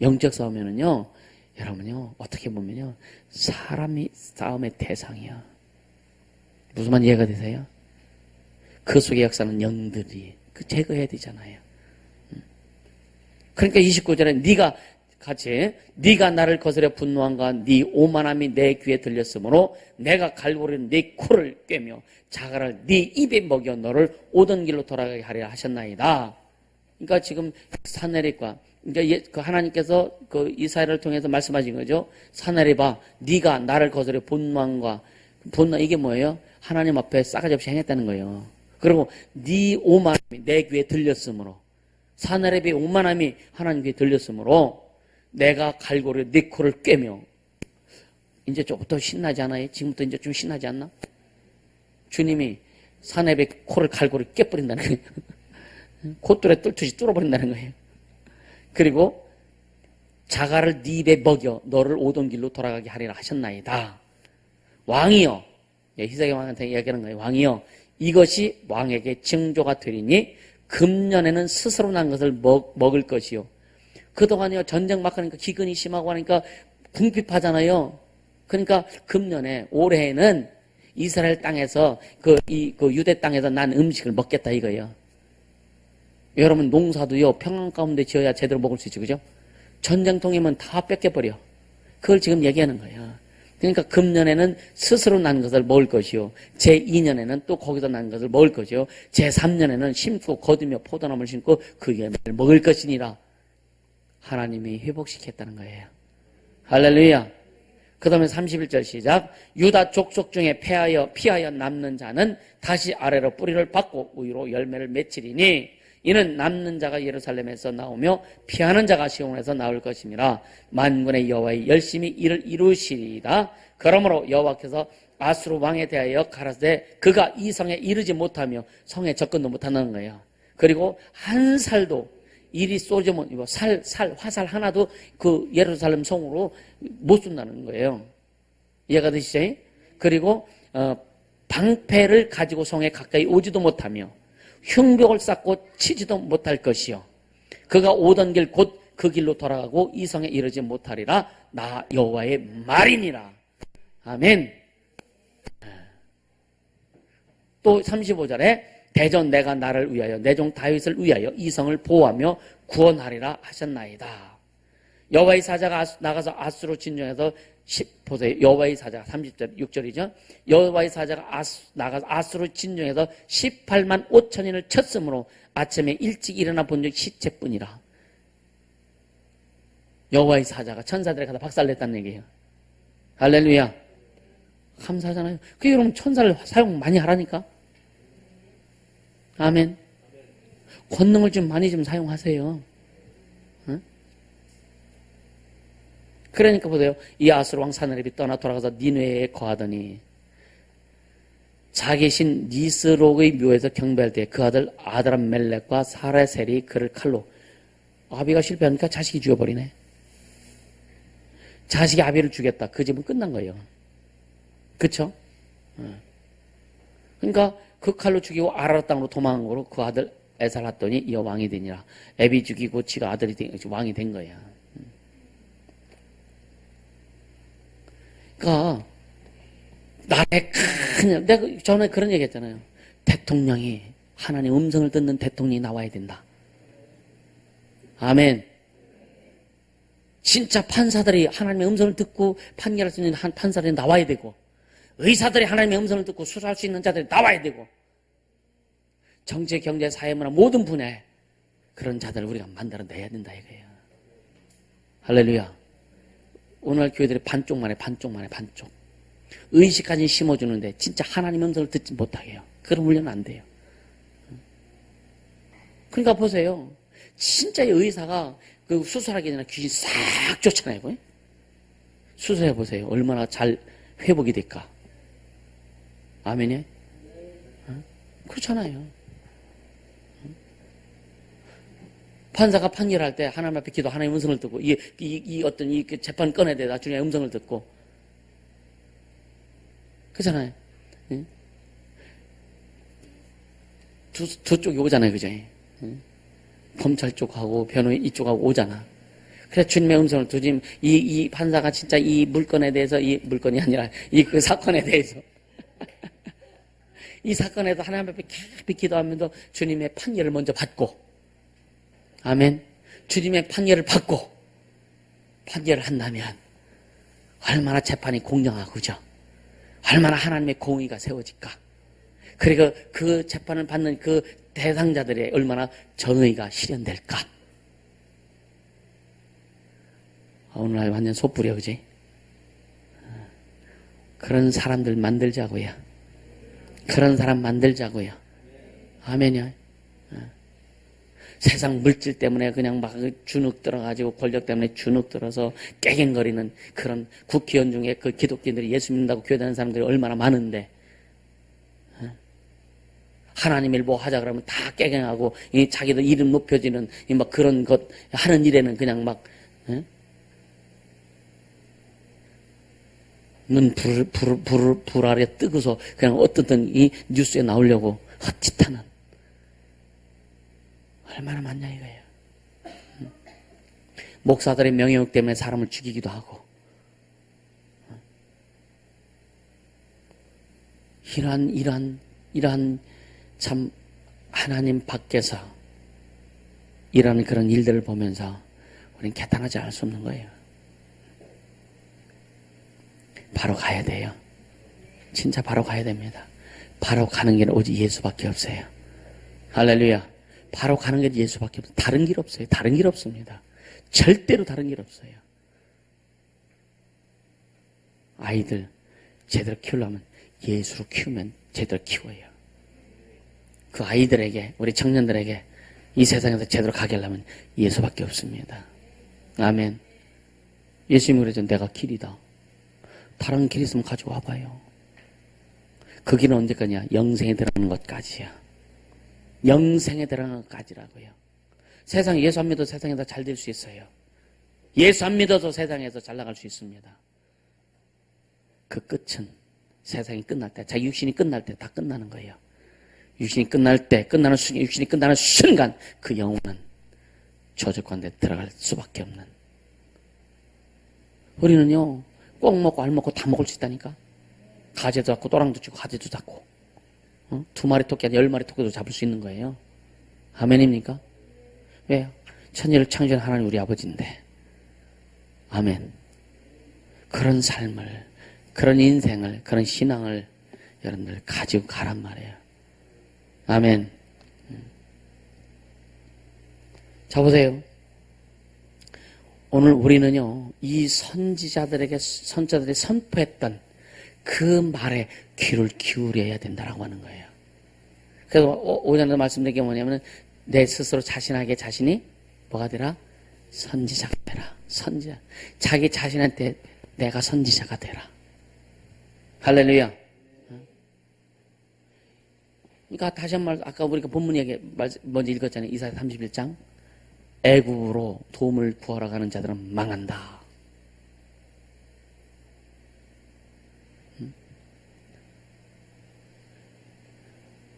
영적 싸움에는요, 여러분요, 어떻게 보면요, 사람이 싸움의 대상이야. 무슨 말 이해가 되세요? 그 속의 역사는 영들이 제거해야 되잖아요. 그러니까 29절에 네가 같이 네가 나를 거스려 분노한가 네 오만함이 내 귀에 들렸으므로 내가 갈고리는 네 코를 꿰며 자갈을 네 입에 먹여 너를 오던 길로 돌아가게 하리라 하셨나이다. 그러니까 지금 사내립과 그러니까 그 하나님께서 그 이사야를 통해서 말씀하신 거죠. 사내립아, 네가 나를 거스려 분노한가 분노 이게 뭐예요? 하나님 앞에 싸가지 없이 행했다는 거예요. 그리고 네 오만함이 내 귀에 들렸으므로 사내립의 오만함이 하나님 귀에 들렸으므로 내가 갈고리 네 코를 꿰며 이제 조금부터 신나지 않아요? 지금부터 이제 좀 신나지 않나? 주님이 사내립의 코를 갈고리 깨버린다는 거예요. 콧돌에 뚫듯이 뚫어버린다는 거예요. 그리고 자갈을 네 입에 먹여 너를 오던 길로 돌아가게 하리라 하셨나이다. 왕이여, 히스기야 왕한테 이야기하는 거예요. 왕이여, 이것이 왕에게 징조가 되리니 금년에는 스스로 난 것을 먹을 것이요. 그동안요, 전쟁 막 하니까 기근이 심하고 하니까 궁핍하잖아요. 그러니까 금년에, 올해에는 이스라엘 땅에서 그 유대 땅에서 난 음식을 먹겠다 이거예요. 여러분, 농사도요, 평안 가운데 지어야 제대로 먹을 수 있죠, 그죠? 전쟁통이면 다 뺏겨버려. 그걸 지금 얘기하는 거예요. 그러니까 금년에는 스스로 난 것을 먹을 것이요. 제2년에는 또 거기서 난 것을 먹을 것이요. 제3년에는 심고 거두며 포도나무를 심고 그 열매를 먹을 것이니라. 하나님이 회복시켰다는 거예요. 할렐루야. 그 다음에 31절 시작. 유다 족속 중에 피하여 남는 자는 다시 아래로 뿌리를 받고 위로 열매를 맺히리니 이는 남는 자가 예루살렘에서 나오며 피하는 자가 시온에서 나올 것임이라. 만군의 여호와의 열심히 이를 이루시리이다. 그러므로 여호와께서 아수르 왕에 대하여 가라사대 그가 이 성에 이르지 못하며 성에 접근도 못한다는 거예요. 그리고 한 살도 일이 쏘지면 화살 하나도 그 예루살렘 성으로 못 쏜다는 거예요. 이해가 되시죠? 그리고 방패를 가지고 성에 가까이 오지도 못하며 흉벽을 쌓고 치지도 못할 것이요. 그가 오던 길 곧 그 길로 돌아가고 이 성에 이르지 못하리라. 나 여호와의 말이니라. 아멘. 또 35절에 대전 내가 나를 위하여 내 종 다윗을 위하여 이 성을 보호하며 구원하리라 하셨나이다. 여호와의 사자가 나가서 아수로 진정해서 보세요. 여호와의 사자가 30절 6절이죠. 여호와의 사자가 나가서 아수로 진정해서 18만 5천인을 쳤으므로 아침에 일찍 일어나 본 적 시체뿐이라. 여호와의 사자가 천사들에 가다 박살냈다는 얘기예요. 할렐루야. 감사하잖아요. 그 여러분 천사를 사용 많이 하라니까. 아멘. 권능을 좀 많이 좀 사용하세요. 응? 그러니까 보세요. 이 아수르 왕 사느립이 떠나 돌아가서 니느웨에 거하더니 자기 신 니스록의 묘에서 경배할 때 그 아들 아드람멜렉과 사레셀이 그를 칼로, 아비가 실패하니까 자식이 죽여버리네. 자식이 아비를 죽였다. 그 집은 끝난 거예요. 그쵸? 그러니까 그 칼로 죽이고 아라라 땅으로 도망한 거로 그 아들 에살 낳더니 이어 왕이 되니라. 애비 죽이고 지가 아들이 왕이 된 거야. 그러니까 나라의 큰, 내가 전에 그런 얘기 했잖아요. 대통령이, 하나님 음성을 듣는 대통령이 나와야 된다. 아멘. 진짜 판사들이 하나님의 음성을 듣고 판결할 수 있는 판사들이 나와야 되고, 의사들이 하나님의 음성을 듣고 수사할 수 있는 자들이 나와야 되고, 정치, 경제, 사회, 문화 모든 분야에 그런 자들을 우리가 만들어내야 된다 이거예요. 할렐루야. 오늘 교회들이 반쪽만 해. 의식까지 심어주는데 진짜 하나님의 음성을 듣지 못하게 해요. 그럼 훈련 안 돼요. 그러니까 보세요. 진짜 이 의사가 그 수술하기 전에 귀신 싹 쫓아내고, 수술해 보세요. 얼마나 잘 회복이 될까. 아멘이요? 그렇잖아요. 판사가 판결할 때 하나님 앞에 기도, 하나님의 음성을 듣고, 어떤 재판 건에 대해 나중에 음성을 듣고, 그렇잖아요. 응? 두 쪽이 오잖아요, 그죠? 응? 검찰 쪽하고 변호인 이쪽하고 오잖아. 그래서 주님의 음성을 두지, 이 판사가 진짜 이 물건에 대해서, 이 물건이 아니라 그 사건에 대해서 이 사건에도 하나님 앞에 깊이 기도하면서 주님의 판결을 먼저 받고, 아멘. 주님의 판결을 받고 판결을 한다면 얼마나 재판이 공정하고, 그죠? 얼마나 하나님의 공의가 세워질까. 그리고 그 재판을 받는 그 대상자들의 얼마나 정의가 실현될까. 오늘날 완전 솥불이야, 그지? 그런 사람들 만들자고요. 그런 사람 만들자고요. 아멘이요. 세상 물질 때문에 그냥 막 주눅 들어가지고, 권력 때문에 주눅 들어서 깨갱거리는 그런 국회의원 중에 그 기독교인들이 예수 믿는다고 교회 다니는 사람들이 얼마나 많은데, 하나님 일 뭐 하자 그러면 다 깨갱하고, 자기들 이름 높여지는 막 그런 것 하는 일에는 그냥 막 눈 불 아래 뜨고서 그냥 어떻든 이 뉴스에 나오려고 헛짓하는, 얼마나 많냐 이거예요. 목사들의 명예욕 때문에 사람을 죽이기도 하고, 이러한 참 하나님 밖에서 일하는 그런 일들을 보면서 우리는 개탄하지 않을 수 없는 거예요. 바로 가야 돼요. 진짜 바로 가야 됩니다. 바로 가는 길은 오직 예수밖에 없어요. 할렐루야. 바로 가는 게 예수밖에 없어요. 다른 길 없어요. 다른 길 없습니다. 절대로 다른 길 없어요. 아이들 제대로 키우려면 예수로 키우면 제대로 키워요. 그 아이들에게, 우리 청년들에게 이 세상에서 제대로 가게 하려면 예수밖에 없습니다. 아멘. 예수님이 그러죠. 내가 길이다. 다른 길 있으면 가지고 와봐요. 그 길은 언제까지냐? 영생에 들어가는 것까지야. 영생에 들어가는 것까지라고요. 세상 예수 안 믿어도 세상에서 잘 될 수 있어요. 예수 안 믿어도 세상에서 잘 나갈 수 있습니다. 그 끝은 세상이 끝날 때, 자기 육신이 끝날 때 다 끝나는 거예요. 육신이 끝날 때, 육신이 끝나는 순간 그 영혼은 저주관에 들어갈 수밖에 없는. 우리는요, 꼭 먹고 알 먹고 다 먹을 수 있다니까. 가재도 잡고 또랑도 치고 가재도 잡고, 두 마리 토끼 아니라 10마리 토끼도 잡을 수 있는 거예요. 아멘입니까? 왜요? 천지를 창조한 하나님 우리 아버지인데 아멘. 그런 삶을, 그런 인생을, 그런 신앙을 여러분들 가지고 가란 말이에요. 아멘. 자, 보세요. 오늘 우리는요, 이 선지자들이 선포했던 그 말에 귀를 기울여야 된다라고 하는 거예요. 그래서 오전에 말씀드린 게 뭐냐면, 내 스스로 자신에게 자신이 뭐가 되라? 선지자가 되라. 선지자. 자기 자신한테 내가 선지자가 되라. 할렐루야. 그러니까 다시 한 번, 아까 우리가 본문 얘기 먼저 읽었잖아요. 이사야 31장. 애굽으로 도움을 구하러 가는 자들은 망한다.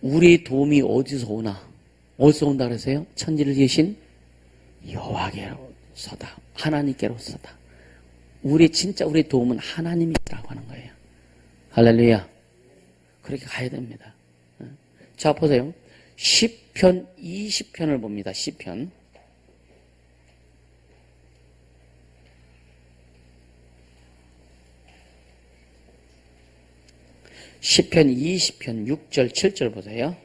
우리 도움이 어디서 오나? 어디서 온다 그랬어요? 천지를 지으신 여호와께로서다. 하나님께로서다. 진짜 우리 도움은 하나님이라고 하는 거예요. 할렐루야. 그렇게 가야 됩니다. 자, 보세요. 시편 20편을 봅니다. 시편. 시편 20편 6절 7절 보세요.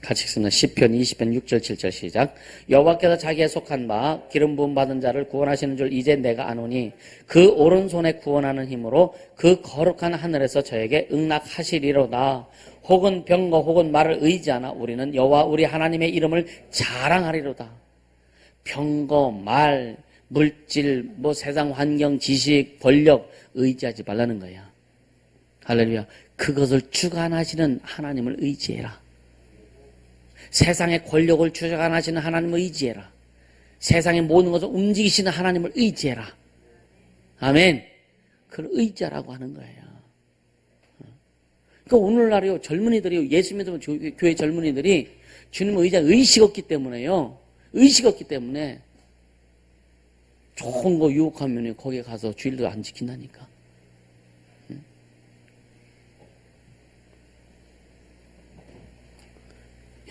같이 읽습니다. 시편 20편 6절 7절 시작. 여호와께서 자기에 속한 바 기름 부음 받은 자를 구원하시는 줄 이제 내가 아노니 그 오른손에 구원하는 힘으로 그 거룩한 하늘에서 저에게 응낙하시리로다. 혹은 병거 혹은 말을 의지하나 우리는 여호와 우리 하나님의 이름을 자랑하리로다. 병거, 말, 물질, 세상 환경, 지식, 권력 의지하지 말라는 거야. 할렐루야. 그것을 주관하시는 하나님을 의지해라. 세상의 권력을 주관하시는 하나님을 의지해라. 세상의 모든 것을 움직이시는 하나님을 의지해라. 아멘. 그걸 의지하라고 하는 거예요. 그러니까 오늘날이요, 젊은이들이요, 예수 믿으면 교회 젊은이들이 주님 의식 없기 때문에요. 의식 없기 때문에 좋은 거 유혹하면 거기에 가서 주일도 안 지킨다니까.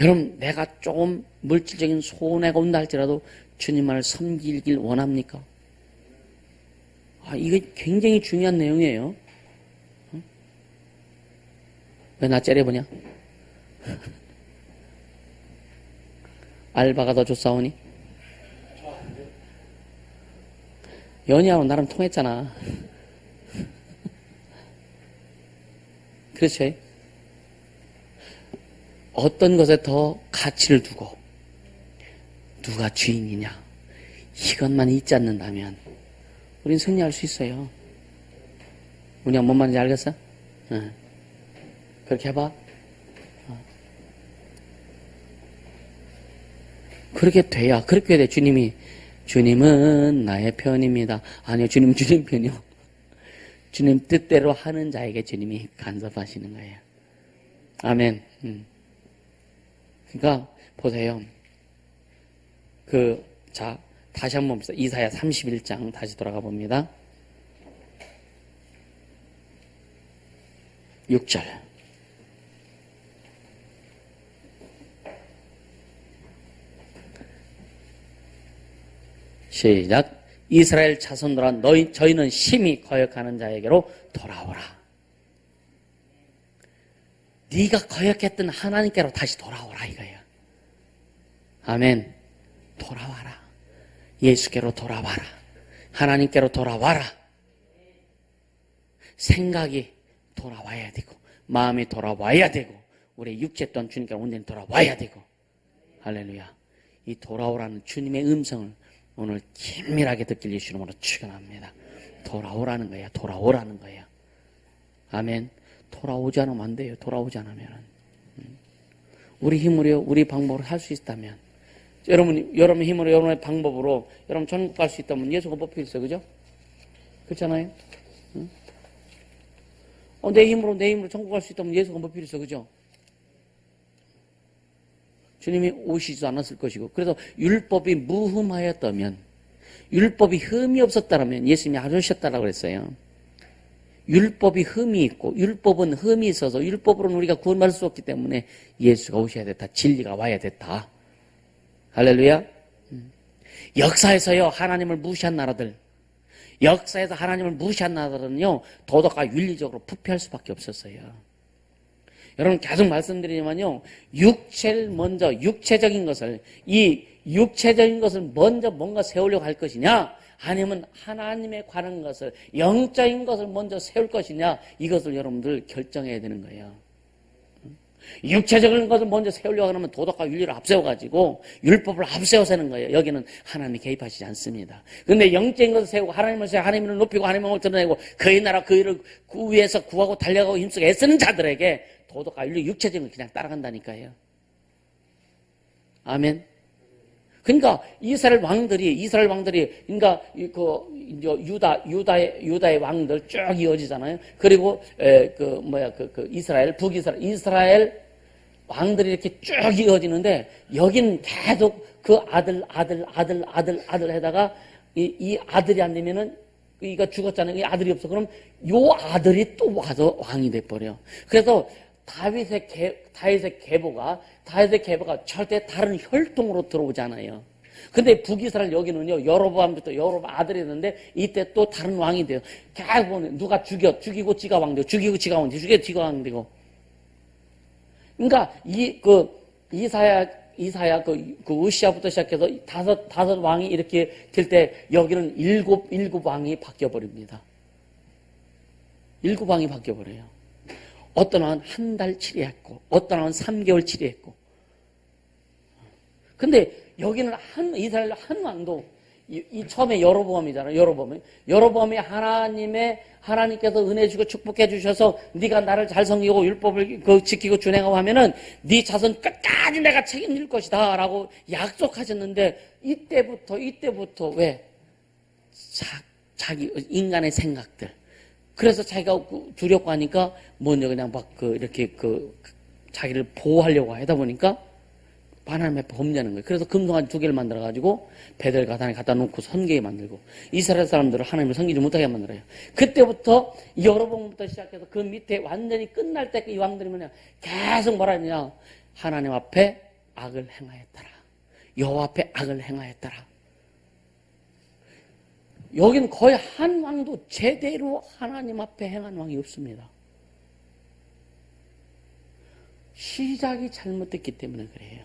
여러분, 내가 조금 물질적인 손해가 온다 할지라도 주님만을 섬기길 원합니까? 이게 굉장히 중요한 내용이에요. 왜 나 째려보냐? 알바가 더 좋사오니? 연희하고 나랑 통했잖아. 그렇죠? 어떤 것에 더 가치를 두고 누가 주인이냐 이것만 잊지 않는다면 우린 승리할 수 있어요. 우리가 뭔 말인지 알겠어? 응. 그렇게 해봐. 그렇게 돼야, 그렇게 돼. 주님은 나의 편입니다. 아니요, 주님 편이요. 주님 뜻대로 하는 자에게 주님이 간섭하시는 거예요. 아멘. 그러니까, 보세요. 자, 다시 한번 봅시다. 이사야 31장 다시 돌아가 봅니다. 6절. 시작. 이스라엘 자손들아 저희는 심히 거역하는 자에게로 돌아오라. 네가 거역했던 하나님께로 다시 돌아오라 이거예요. 아멘. 돌아와라. 예수께로 돌아와라. 하나님께로 돌아와라. 생각이 돌아와야 되고 마음이 돌아와야 되고 우리 육체 또한 주님께로 온전히 돌아와야 되고 할렐루야. 이 돌아오라는 주님의 음성을 오늘 긴밀하게 듣길 예수 이름으로 축원합니다. 돌아오라는 거야. 돌아오라는 거야. 아멘. 돌아오지 않으면 안 돼요. 돌아오지 않으면. 우리 힘으로 우리 방법으로 할 수 있다면 여러분 힘으로 여러분의 방법으로 여러분 천국 갈 수 있다면 예수가 뭐 필요 있어요. 그죠? 그렇잖아요. 응? 내 힘으로 천국 갈 수 있다면 예수가 뭐 필요 있어요. 그죠? 주님이 오시지도 않았을 것이고 그래서 율법이 무흠하였다면 율법이 흠이 없었다면 예수님이 안 오셨다라고 그랬어요. 율법이 흠이 있고 율법은 흠이 있어서 율법으로는 우리가 구원받을 수 없기 때문에 예수가 오셔야 됐다. 진리가 와야 됐다. 할렐루야. 역사에서요 하나님을 무시한 나라들, 역사에서 하나님을 무시한 나라들은요 도덕과 윤리적으로 부패할 수밖에 없었어요. 여러분 계속 말씀드리지만요, 육체를 먼저 육체적인 것을, 이 육체적인 것을 먼저 뭔가 세우려고 할 것이냐, 아니면 하나님에 관한 것을, 영적인 것을 먼저 세울 것이냐, 이것을 여러분들 결정해야 되는 거예요. 육체적인 것을 먼저 세우려고 하면 도덕과 윤리를 앞세워가지고 율법을 앞세워서 하는 거예요. 여기는 하나님이 개입하시지 않습니다. 그런데 영적인 것을 세우고 하나님을 세우고 하나님을 높이고 하나님을 드러내고 그의 나라 그 일을 위해서 구하고 달려가고 힘쓰고 애쓰는 자들에게 도덕과 윤리 육체적인 걸 그냥 따라간다니까요. 아멘. 그러니까 이스라엘 왕들이 그러니까 유다의 왕들 쭉 이어지잖아요. 그리고 이스라엘 왕들이 이렇게 쭉 이어지는데 여기는 계속 그 아들 해다가 이 아들이 안 되면은 이가 죽었잖아요. 이 아들이 없어. 그럼 요 아들이 또 와서 왕이 돼 버려. 그래서 다윗의 계보가 절대 다른 혈통으로 들어오잖아요. 근데 북이스라엘 여기는요, 여로보암부터 여로보암 아들이 있는데 이때 또 다른 왕이 돼요. 계속 누가 죽이고 지가 왕 되고, 죽이고 지가 왕 되고, 죽이고 지가 왕 되고. 그러니까 이사야 우시아부터 시작해서 다섯 왕이 이렇게 될 때 여기는 일곱 왕이 바뀌어 버립니다. 일곱 왕이 바뀌어 버려요. 어떤 왕은 한 달 치리했고, 어떤 왕은 3개월 치리했고. 근데 여기는 이스라엘 한 왕도, 처음에 여로보암이잖아요. 여로보암이 하나님께서 은혜 주고 축복해 주셔서 네가 나를 잘 섬기고 율법을 지키고 준행하고 하면은 네 자손 끝까지 내가 책임질 것이다 라고 약속하셨는데 이때부터 왜? 자기 인간의 생각들. 그래서 자기가 두렵고 하니까 먼저 그냥 이렇게 자기를 보호하려고 하다 보니까 하나님 앞에 범죄하는 거예요. 그래서 금송아지 2개를 만들어가지고 배들 가단에 갖다 놓고 섬기게 만들고 이스라엘 사람들을 하나님을 섬기지 못하게 만들어요. 그때부터 여로보암부터 시작해서 그 밑에 완전히 끝날 때 이 왕들이 뭐냐 계속 뭐라 했냐, 하나님 앞에 악을 행하였더라. 여호와 앞에 악을 행하였더라. 여기는 거의 한 왕도 제대로 하나님 앞에 행한 왕이 없습니다. 시작이 잘못됐기 때문에 그래요.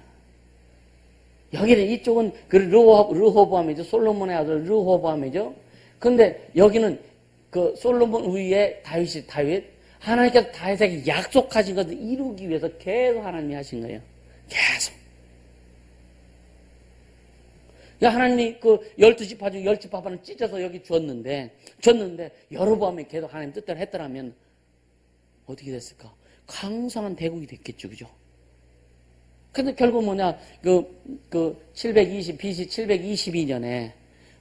여기는 이쪽은 르호보암이죠. 솔로몬의 아들 르호보암이죠. 근데 여기는 그 솔로몬 위에 다윗. 하나님께서 다윗에게 약속하신 것을 이루기 위해서 계속 하나님이 하신 거예요. 계속. 하나님이 12지파 중 10지파를 찢어서 여기 줬는데 여로보암이 계속 하나님 뜻대로 했더라면 어떻게 됐을까? 강성한 대국이 됐겠죠. 그죠? 근데 결국 뭐냐, BC 722년에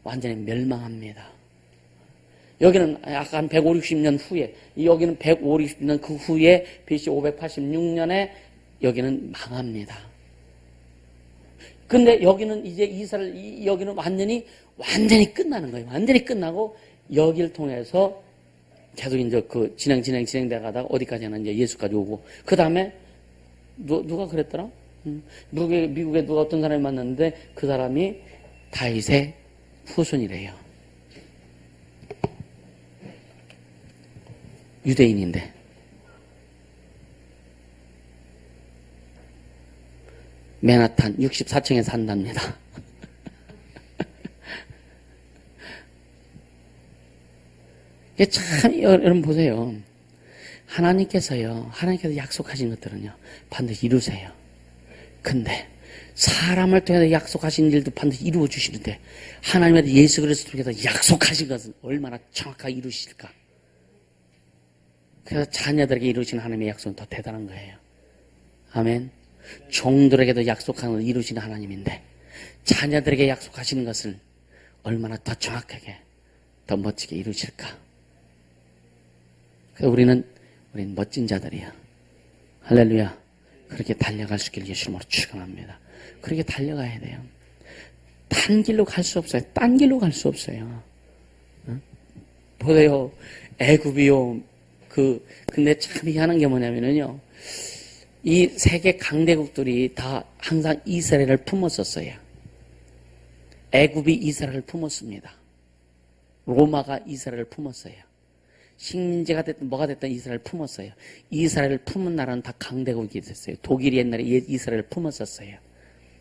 완전히 멸망합니다. 여기는 약간 150년 후에, 여기는 150년 그 후에 BC 586년에 여기는 망합니다. 근데 여기는 이제 여기는 완전히 끝나는 거예요. 완전히 끝나고 여기를 통해서 계속 이제 진행돼 가다가 어디까지나 이제 예수까지 오고, 그 다음에 누가 그랬더라? 미국에 누가 어떤 사람이 만났는데 그 사람이 다윗의 후손이래요. 유대인인데. 맨하탄 64층에 산답니다. 참, 여러분 보세요. 하나님께서 약속하신 것들은요, 반드시 이루세요. 근데, 사람을 통해서 약속하신 일도 반드시 이루어주시는데, 하나님의 예수 그리스도를 통해서 약속하신 것은 얼마나 정확하게 이루실까? 그래서 자녀들에게 이루시는 하나님의 약속은 더 대단한 거예요. 아멘. 종들에게도 약속하는 걸 이루시는 하나님인데, 자녀들에게 약속하시는 것을 얼마나 더 정확하게, 더 멋지게 이루실까? 그래서 우리는 멋진 자들이야. 할렐루야. 그렇게 달려갈 수 있기를 예수 이름으로 축원합니다. 그렇게 달려가야 돼요. 딴 길로 갈 수 없어요. 딴 길로 갈 수 없어요. 보세요. 애굽이요. 근데 참 희한한 게 뭐냐면요. 이 세계 강대국들이 다 항상 이스라엘을 품었었어요. 애굽이 이스라엘을 품었습니다. 로마가 이스라엘을 품었어요. 식민지가 됐든 뭐가 됐든 이스라엘을 품었어요. 이스라엘을 품은 나라는 다 강대국이 됐어요. 독일이 옛날에 이스라엘을 품었었어요.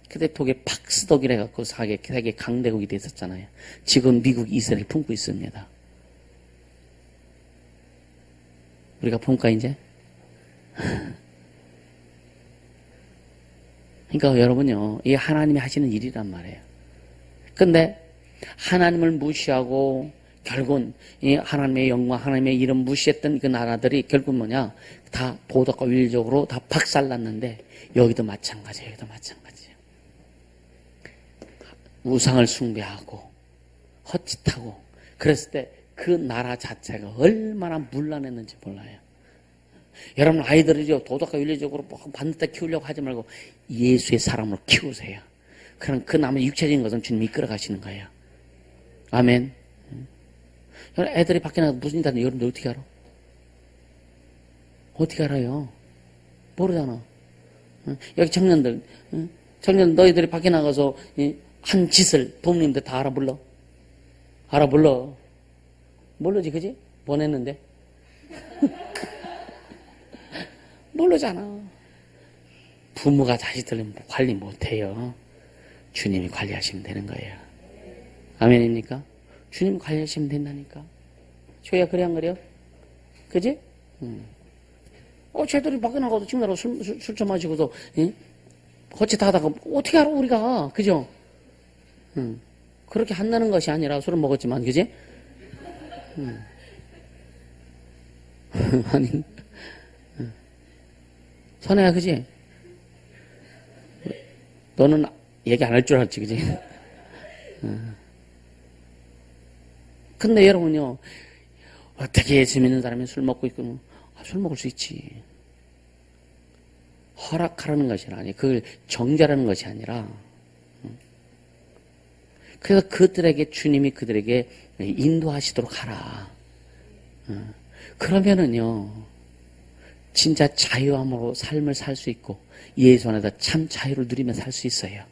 근데 독일 팍스 독일 해갖고 세계 강대국이 됐었잖아요. 지금 미국이 이스라엘을 품고 있습니다. 우리가 품까 이제? 그러니까 여러분요, 이게 하나님이 하시는 일이란 말이에요. 근데 하나님을 무시하고 결국은 이 하나님의 영광, 하나님의 이름 무시했던 그 나라들이 결국 뭐냐? 다 도덕과 윤리적으로 다 박살났는데 여기도 마찬가지예요. 여기도 마찬가지예요. 우상을 숭배하고 헛짓하고 그랬을 때 그 나라 자체가 얼마나 문란했는지 몰라요. 여러분 아이들을요 도덕과 윤리적으로 반듯하게 키우려고 하지 말고 예수의 사람으로 키우세요. 그럼 그 남의 육체적인 것은 주님이 이끌어 가시는 거예요. 아멘. 애들이 밖에 나가서 무슨 일 하는데 여러분들 어떻게 알아? 어떻게 알아요? 모르잖아. 여기 청년들 너희들이 밖에 나가서 한 짓을 부모님들 다 알아 몰라? 알아 몰라? 모르지 그지? 보냈는데 모르잖아. 부모가 자식들을 관리 못해요. 주님이 관리하시면 되는 거예요. 아멘입니까? 주님 관리하시면 된다니까. 저희가 그래 안 그래요? 그지? 쟤들이 밖에 나가도 친구들하고 술 좀 마시고도 거짓 하다가 어떻게 알아 우리가 그죠? 그렇게 한다는 것이 아니라 술을 먹었지만 그지? 아니 선혜야 그지? 너는 얘기 안 할 줄 알았지 그지? 근데 여러분요 어떻게 예수 믿는 사람이 술 먹고 있고 술 먹을 수 있지. 허락하라는 것이 아니라 그걸 정죄라는 것이 아니라 그래서 그들에게 주님이 그들에게 인도하시도록 하라. 그러면은요 진짜 자유함으로 삶을 살 수 있고 예수 안에서 참 자유를 누리며 살 수 있어요.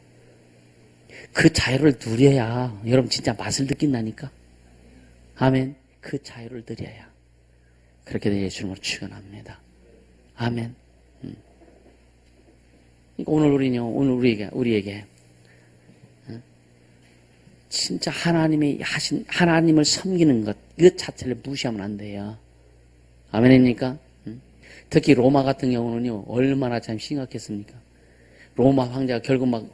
그 자유를 누려야 여러분 진짜 맛을 느낀다니까. 아멘. 그 자유를 누려야 그렇게 된 예수님으로 축원합니다. 아멘. 그러니까 오늘 우리에게 진짜 하나님이 하신 하나님을 섬기는 것 그 자체를 무시하면 안 돼요. 아멘입니까? 특히 로마 같은 경우는요 얼마나 참 심각했습니까? 로마 황제가 결국 막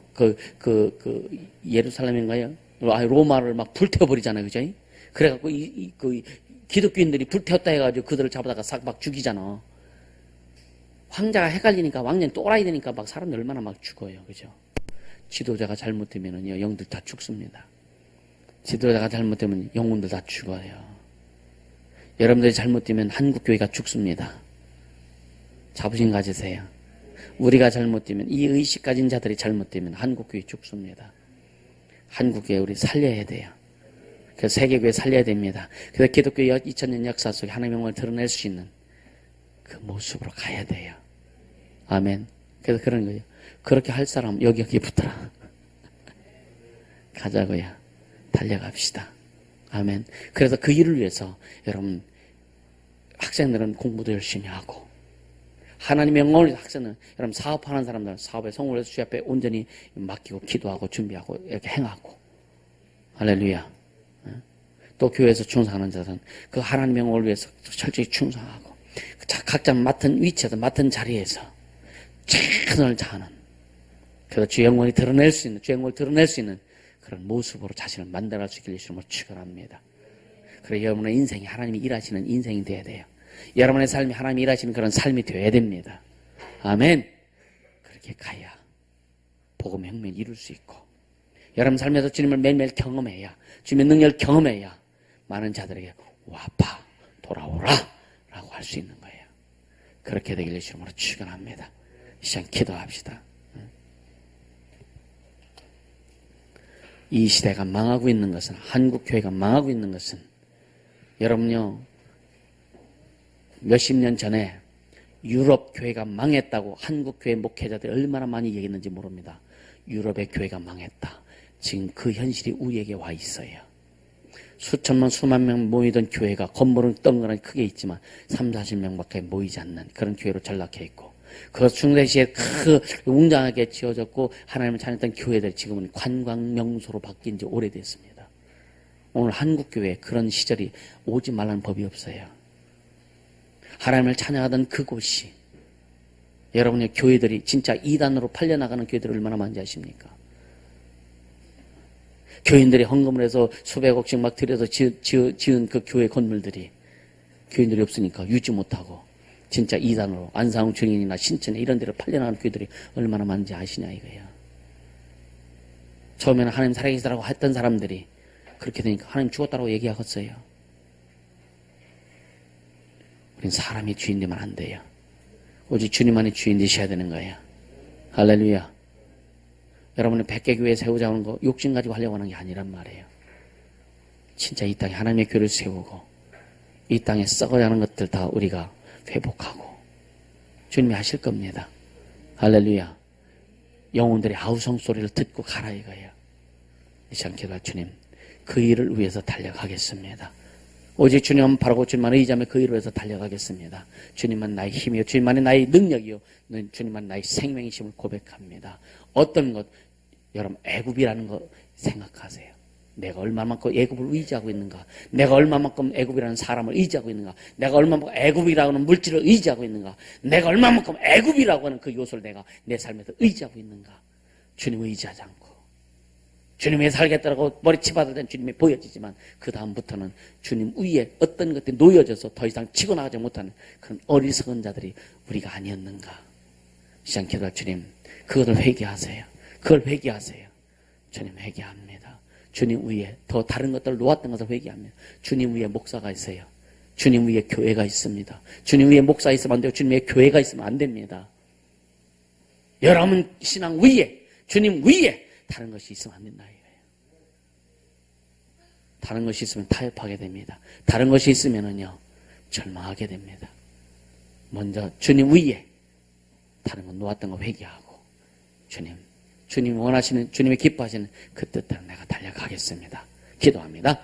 예루살렘인가요? 로마를 막 불태워버리잖아요, 그죠? 그래갖고 그 기독교인들이 불태웠다 해가지고 그들을 잡아다가 싹 막 죽이잖아. 황자가 헷갈리니까 왕년 또라이 되니까 막 사람들 얼마나 막 죽어요, 그죠? 지도자가 잘못되면은요 영들 다 죽습니다. 지도자가 잘못되면 영혼들 다 죽어요. 여러분들이 잘못되면 한국교회가 죽습니다. 자부심 가지세요. 우리가 잘못되면 이 의식 가진 자들이 잘못되면 한국교회 죽습니다. 한국교회 우리 살려야 돼요. 그래서 세계교회 살려야 됩니다. 그래서 기독교 2000년 역사 속에 하나님의 영광을 드러낼 수 있는 그 모습으로 가야 돼요. 아멘. 그래서 그런 거예요. 그렇게 할 사람 여기 붙어라. 가자고요. 달려갑시다. 아멘. 그래서 그 일을 위해서 여러분 학생들은 공부도 열심히 하고 하나님의 영광을 위해서 학생은 여러분 사업하는 사람들 사업에 성공을 해서 주 앞에 온전히 맡기고 기도하고 준비하고 이렇게 행하고 할렐루야. 또 교회에서 충성하는 자들은 그 하나님의 영광을 위해서 철저히 충성하고 각자 맡은 위치에서 맡은 자리에서 최선을 다하는 그래서 주의 영광을 드러낼 수 있는 그런 모습으로 자신을 만들어갈 수 있길 예수님으로 축원합니다. 그래서 여러분의 인생이 하나님이 일하시는 인생이 되어야 돼요. 여러분의 삶이 하나님이 일하시는 그런 삶이 되어야 됩니다. 아멘. 그렇게 가야 복음의 혁명을 이룰 수 있고 여러분 삶에서 주님을 매일매일 경험해야 주님의 능력을 경험해야 많은 자들에게 와파 돌아오라 라고 할 수 있는 거예요. 그렇게 되길 예수님으로 축원합니다. 이 시간 기도합시다. 이 시대가 망하고 있는 것은 한국교회가 망하고 있는 것은 여러분요 몇십 년 전에 유럽 교회가 망했다고 한국 교회 목회자들이 얼마나 많이 얘기했는지 모릅니다. 유럽의 교회가 망했다. 지금 그 현실이 우리에게 와 있어요. 수천만 수만 명 모이던 교회가 건물은 덩그러니 크게 있지만 3, 40명밖에 모이지 않는 그런 교회로 전락해 있고, 그 중대시에 그 웅장하게 지어졌고 하나님을 찬양했던 교회들이 지금은 관광 명소로 바뀐 지 오래됐습니다. 오늘 한국 교회에 그런 시절이 오지 말라는 법이 없어요. 하나님을 찬양하던 그곳이, 여러분의 교회들이 진짜 이단으로 팔려나가는 교회들이 얼마나 많은지 아십니까? 교인들이 헌금을 해서 수백억씩 막 들여서 지은 그 교회 건물들이 교인들이 없으니까 유지 못하고 진짜 이단으로 안상훈 증인이나 신천에 이런 데로 팔려나가는 교회들이 얼마나 많은지 아시냐 이거예요. 처음에는 하나님 살아계시다라고 했던 사람들이 그렇게 되니까 하나님 죽었다고 얘기하겠어요. 우린 사람이 주인 되면 안 돼요. 오직 주님만이 주인 되셔야 되는 거예요. 할렐루야. 여러분은 100개 교회 세우자 하는 거 욕심 가지고 하려고 하는 게 아니란 말이에요. 진짜 이 땅에 하나님의 교회를 세우고 이 땅에 썩어가는 것들 다 우리가 회복하고 주님이 하실 겁니다. 할렐루야. 영혼들의 아우성 소리를 듣고 가라 이거예요. 이 시간 기도할 주님, 그 일을 위해서 달려가겠습니다. 오직 주님만 바라고 주님만 의지하며 그 일을 위해서 달려가겠습니다. 주님만 나의 힘이요, 주님만이 나의 능력이요, 주님만 나의 생명이심을 고백합니다. 어떤 것, 여러분 애굽이라는 거 생각하세요. 내가 얼마만큼 애굽을 의지하고 있는가? 내가 얼마만큼 애굽이라는 사람을 의지하고 있는가? 내가 얼마만큼 애굽이라고 하는 물질을 의지하고 있는가? 내가 얼마만큼 애굽이라고 하는 그 요소를 내가 내 삶에서 의지하고 있는가? 주님을 의지하지 않고 주님에 살겠다라고 머리 치받을 땐 주님이 보여지지만 그 다음부터는 주님 위에 어떤 것들이 놓여져서 더 이상 치고 나가지 못하는 그런 어리석은 자들이 우리가 아니었는가? 시장 기도할 주님, 그것을 회개하세요. 그걸 회개하세요. 주님 회개합니다. 주님 위에 더 다른 것들을 놓았던 것을 회개합니다. 주님 위에 목사가 있어요. 주님 위에 교회가 있습니다. 주님 위에 목사 있으면 안 돼요. 주님 위에 교회가 있으면 안 됩니다. 여러분 신앙 위에, 주님 위에 다른 것이 있으면 안 된다 이거예요. 다른 것이 있으면 타협하게 됩니다. 다른 것이 있으면은요 절망하게 됩니다. 먼저 주님 위에 다른 건 놓았던 거 회개하고 주님 원하시는, 주님이 기뻐하시는 그 뜻대로 내가 달려가겠습니다. 기도합니다.